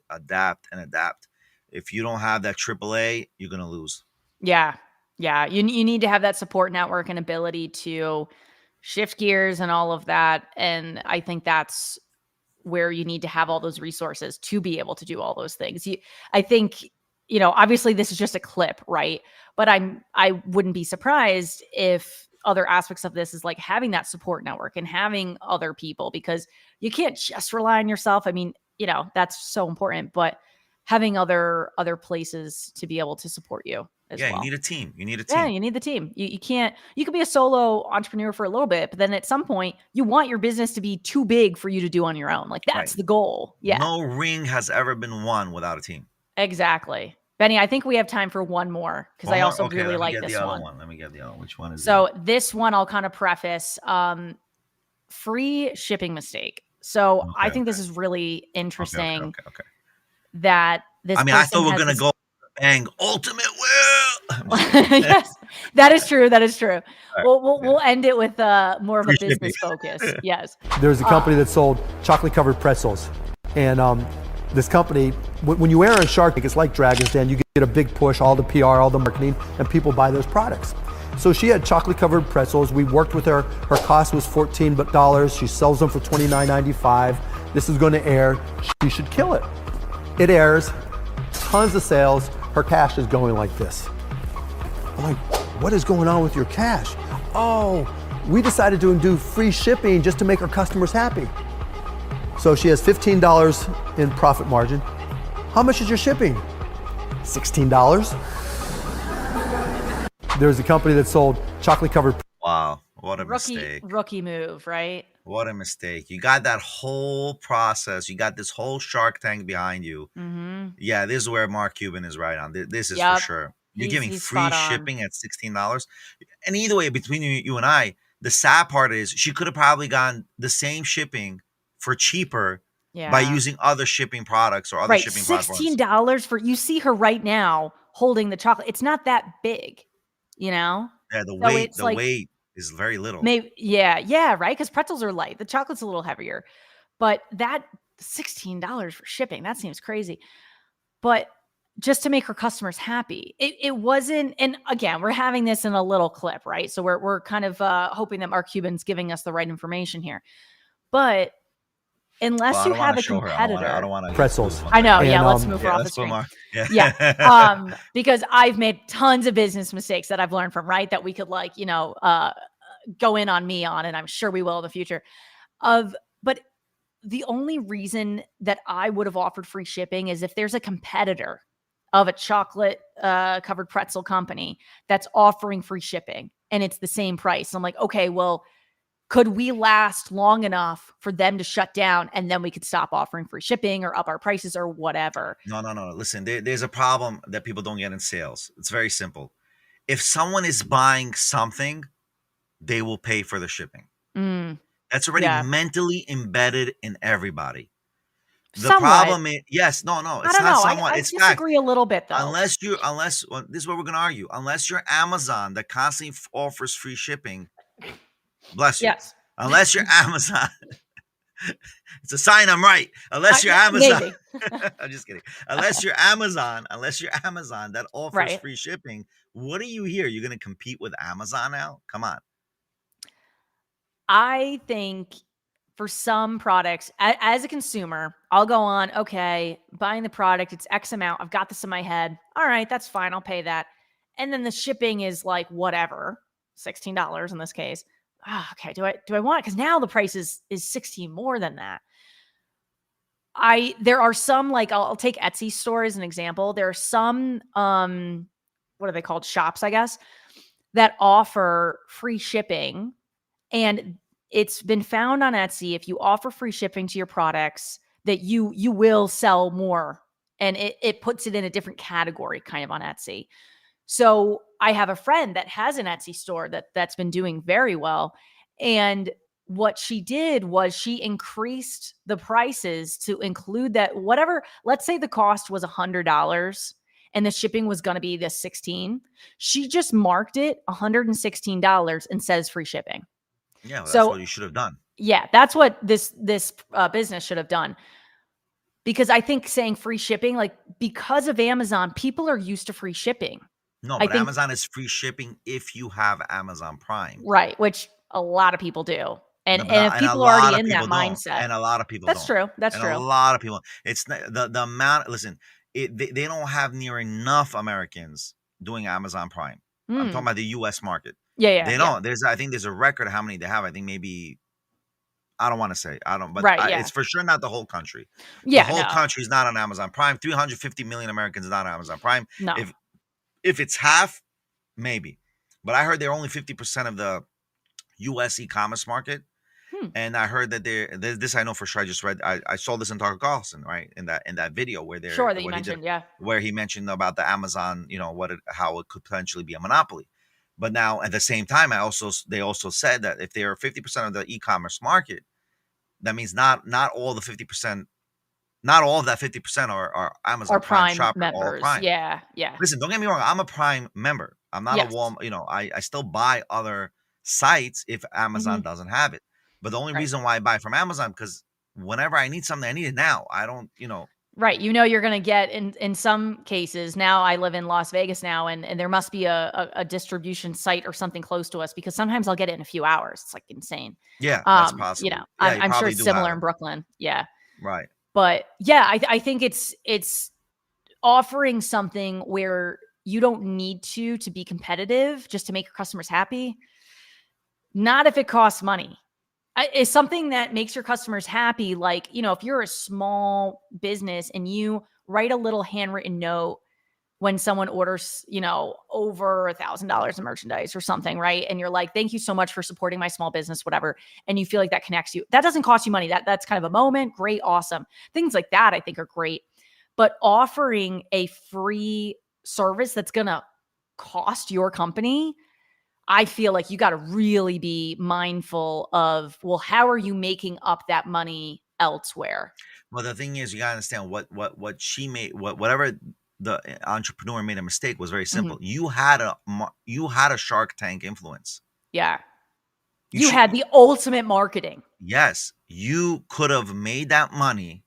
If you don't have that AAA, you're going to lose. Yeah. You need to have that support network and ability to shift gears and all of that. And I think that's where you need to have all those resources to be able to do all those things. I think, obviously this is just a clip, right? But I wouldn't be surprised if other aspects of this is like having that support network and having other people, because you can't just rely on yourself. I mean, that's so important, but having other places to be able to support you as well. You need a team. Yeah, you need the team. You could be a solo entrepreneur for a little bit, but then at some point you want your business to be too big for you to do on your own. Like that's the goal. Yeah. No ring has ever been won without a team. Exactly. Benny, I think we have time for one more because I also really like this one. Let me get the other one. Which one is so it? This one I'll kind of preface free shipping mistake. So I think this is really interesting that this I thought we were going to go bang ultimate will. Yes, that is true. Right. We'll end it with more of a business focus. Yes. There's a company that sold chocolate covered pretzels. And this company, when you air on Shark Tank, it's like Dragon's Den. You get a big push, all the PR, all the marketing, and people buy those products. So she had chocolate covered pretzels. We worked with her. Her cost was $14. She sells them for $29.95. This is going to air. She should kill it. It airs, tons of sales. Her cash is going like this. I'm like, what is going on with your cash? Oh, we decided to do free shipping just to make our customers happy. So she has $15 in profit margin. How much is your shipping? $16. There's a company that sold chocolate covered. Wow, what a mistake. Rookie move, right? What a mistake. You got that whole process. You got this whole Shark Tank behind you. Yeah, this is where Mark Cuban is right on. This is for sure. You're giving free shipping at $16. And either way, between you and I, the sad part is she could have probably gotten the same shipping for cheaper by using other shipping products or other shipping platforms. $16 for, you see her right now holding the chocolate. It's not that big, Yeah, the weight is very little. Maybe, right? Because pretzels are light. The chocolate's a little heavier. But that $16 for shipping, that seems crazy. But just to make her customers happy, it wasn't. And again, we're having this in a little clip, right? So we're kind of hoping that Mark Cuban's giving us the right information here. But unless you have a competitor, I don't want to pretzels. I know. Let's move her off the screen. Because I've made tons of business mistakes that I've learned from, right? That we could go in on me on, and I'm sure we will in the future. But the only reason that I would have offered free shipping is if there's a competitor of a chocolate covered pretzel company that's offering free shipping and it's the same price. I'm like, okay, well, could we last long enough for them to shut down and then we could stop offering free shipping or up our prices or whatever? No. Listen, there's a problem that people don't get in sales. It's very simple. If someone is buying something, they will pay for the shipping. That's already mentally embedded in everybody. The problem is, it's not somewhat. It's fact. I disagree a little bit though. Unless this is what we're going to argue. Unless you're Amazon that constantly offers free shipping, bless you. Yes. Unless you're Amazon It's a sign I'm right. Unless you're Amazon. Maybe. I'm just kidding. Unless you're Amazon that offers Right. free shipping. What do you hear? You're going to compete with Amazon now? Come on. I think for some products, as a consumer, I'll go on, okay, buying the product, it's X amount. I've got this in my head. All right, that's fine. I'll pay that. And then the shipping is like whatever, $16 in this case. Okay, do I want it? Because now the price is 16 more than that. There are some, like I'll take Etsy store as an example. There are some what are they called? Shops, I guess, that offer free shipping. And it's been found on Etsy, if you offer free shipping to your products, that you will sell more. And it puts it in a different category kind of on Etsy. So I have a friend that has an Etsy store that's been doing very well. And what she did was she increased the prices to include that whatever, let's say the cost was $100 and the shipping was going to be this 16. She just marked it $116 and says free shipping. Yeah, well, so that's what you should have done. Yeah, that's what this business should have done. Because I think saying free shipping, like because of Amazon, people are used to free shipping. No, but Amazon is free shipping if you have Amazon Prime. Right, which a lot of people do. And if people are already in that mindset. And a lot of people That's don't. true. That's true. A lot of people. It's the amount. Listen, they don't have near enough Americans doing Amazon Prime. I'm talking about the U.S. market. Yeah. They don't. I think there's a record of how many they have. I think maybe, I don't want to say. I don't. But it's for sure not the whole country. Yeah, the whole country is not on Amazon Prime. 350 million Americans are not on Amazon Prime. No. If it's half, maybe. But I heard they're only 50% of the U.S. e-commerce market. And I heard that this I know for sure. I just read. I saw this in Tucker Carlson, right? In that video where they're sure that you mentioned, where he mentioned about the Amazon, how it could potentially be a monopoly. But now at the same time, they also said that if they are 50% of the e-commerce market, that means not all the 50%, not all of that 50% are Amazon Prime shopper, members. All Prime. Yeah. Listen, don't get me wrong. I'm a Prime member. I'm not a Walmart. I still buy other sites if Amazon doesn't have it. But the only reason why I buy from Amazon, because whenever I need something, I need it now. I don't, Right. You're going to get in some cases. Now I live in Las Vegas now, and there must be a distribution site or something close to us, because sometimes I'll get it in a few hours. It's like insane. Yeah, that's possible. I'm sure it's similar in Brooklyn. Yeah. Right. But yeah, I think it's offering something where you don't need to be competitive just to make your customers happy. Not if it costs money. It's something that makes your customers happy. Like, if you're a small business and you write a little handwritten note when someone orders, over $1,000 in merchandise or something, right? And you're like, thank you so much for supporting my small business, whatever. And you feel like that connects you. That doesn't cost you money. That's kind of a moment. Great. Awesome. Things like that I think are great. But offering a free service that's going to cost your company, I feel like you got to really be mindful of, well, how are you making up that money elsewhere? Well, the thing is, you got to understand what she made, whatever the entrepreneur made a mistake was very simple. You had a Shark Tank influence. Yeah. You had the ultimate marketing. Yes. You could have made that money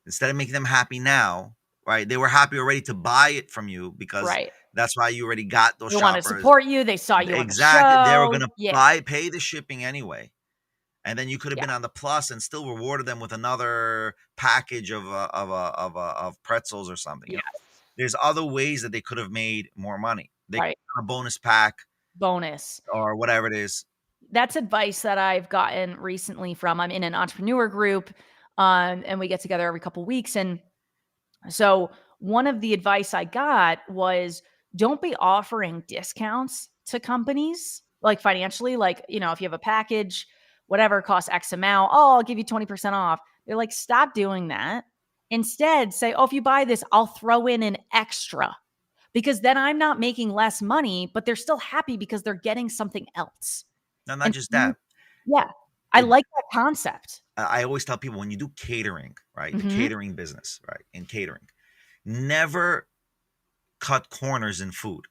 instead of making them happy now, right? They were happy already to buy it from you because that's why you already got those shoppers. They want to support you. They saw you on the show. They were going to pay the shipping anyway. And then you could have been on the plus and still rewarded them with another package of pretzels or something. Yeah. There's other ways that they could have made more money. They could have a bonus pack. Or whatever it is. That's advice that I've gotten recently I'm in an entrepreneur group, and we get together every couple of weeks. And so one of the advice I got was, don't be offering discounts to companies, like financially, like, if you have a package, whatever costs X amount, I'll give you 20% off. They're like, stop doing that. Instead, say, if you buy this, I'll throw in an extra, because then I'm not making less money, but they're still happy because they're getting something else. No, not just that. Yeah. I like that concept. I always tell people, when you do catering, right? The catering business, right? In catering, never cut corners in food.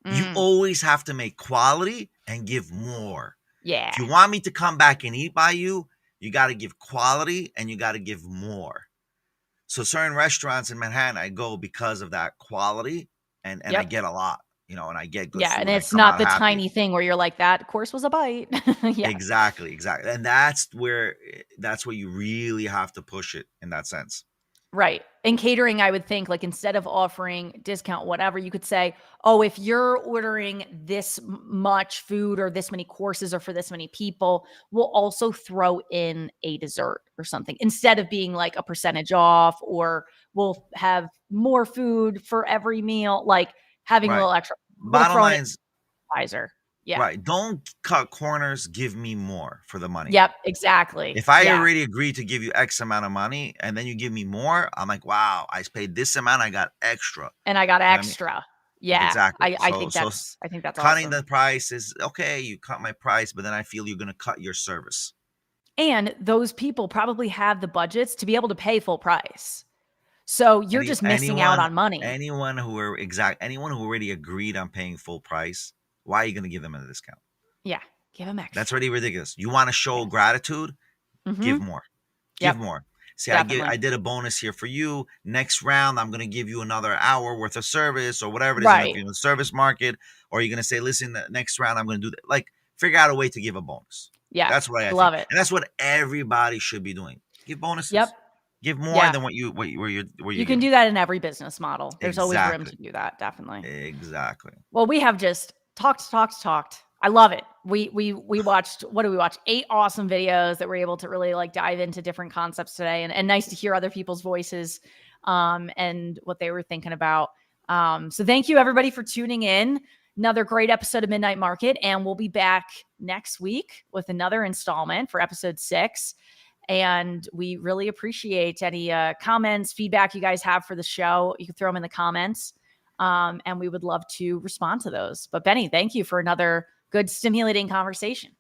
You always have to make quality and give more. Yeah. If you want me to come back and eat by you, You got to give quality and you got to give more. So certain restaurants in Manhattan, I go because of that quality, and I get a lot, and I get good food. And it's not the tiny thing where you're like, that course was a bite. Exactly. And that's where you really have to push it in that sense. Right. In catering, I would think, like, instead of offering discount, whatever, you could say, oh, if you're ordering this much food or this many courses or for this many people, we'll also throw in a dessert or something, instead of being like a percentage off, or we'll have more food for every meal, like having a little extra. Bottom line's advisor. Yeah. Right. Don't cut corners. Give me more for the money. Yep. Exactly. If I already agreed to give you X amount of money and then you give me more, I'm like, wow, I paid this amount. I got extra. And I got extra. I mean? Yeah. Exactly. I think that's cutting awesome. the price is okay. You cut my price, but then I feel you're going to cut your service. And those people probably have the budgets to be able to pay full price. So you're just missing out on money. Anyone who already agreed on paying full price, why are you going to give them a discount? Yeah, give them extra. That's already ridiculous. You want to show gratitude? Give more. Give more. See, I did a bonus here for you. Next round, I'm going to give you another hour worth of service or whatever it is. If you're in the service market, or you're going to say, listen, the next round, I'm going to do that. Like, figure out a way to give a bonus. Yeah, that's what I love think. it. And that's what everybody should be doing. Give bonuses. Yep. Give more than what you can do that in every business model. There's always room to do that. Definitely. Exactly. Well, we have just talked. I love it. We watched, what did we watch? 8 awesome videos that were able to really like dive into different concepts today, and nice to hear other people's voices and what they were thinking about. So thank you everybody for tuning in. Another great episode of Midnight Market, and we'll be back next week with another installment for episode 6. And we really appreciate any comments, feedback you guys have for the show. You can throw them in the comments, and we would love to respond to those. But Benny, thank you for another good, stimulating conversation.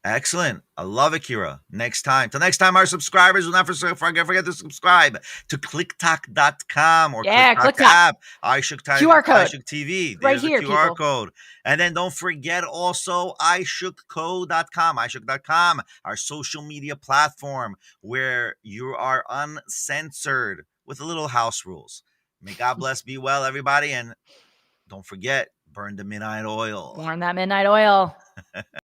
Excellent. I love it, Kiera. Till next time, our subscribers will not forget to subscribe to clicktalk.com or ClickTalk app, iShook QR code. iShook TV. There's the here, QR code. And then don't forget also iShookCo.com, our social media platform where you are uncensored with a little house rules. May God bless, be well, everybody. And don't forget, burn the midnight oil. Burn that midnight oil.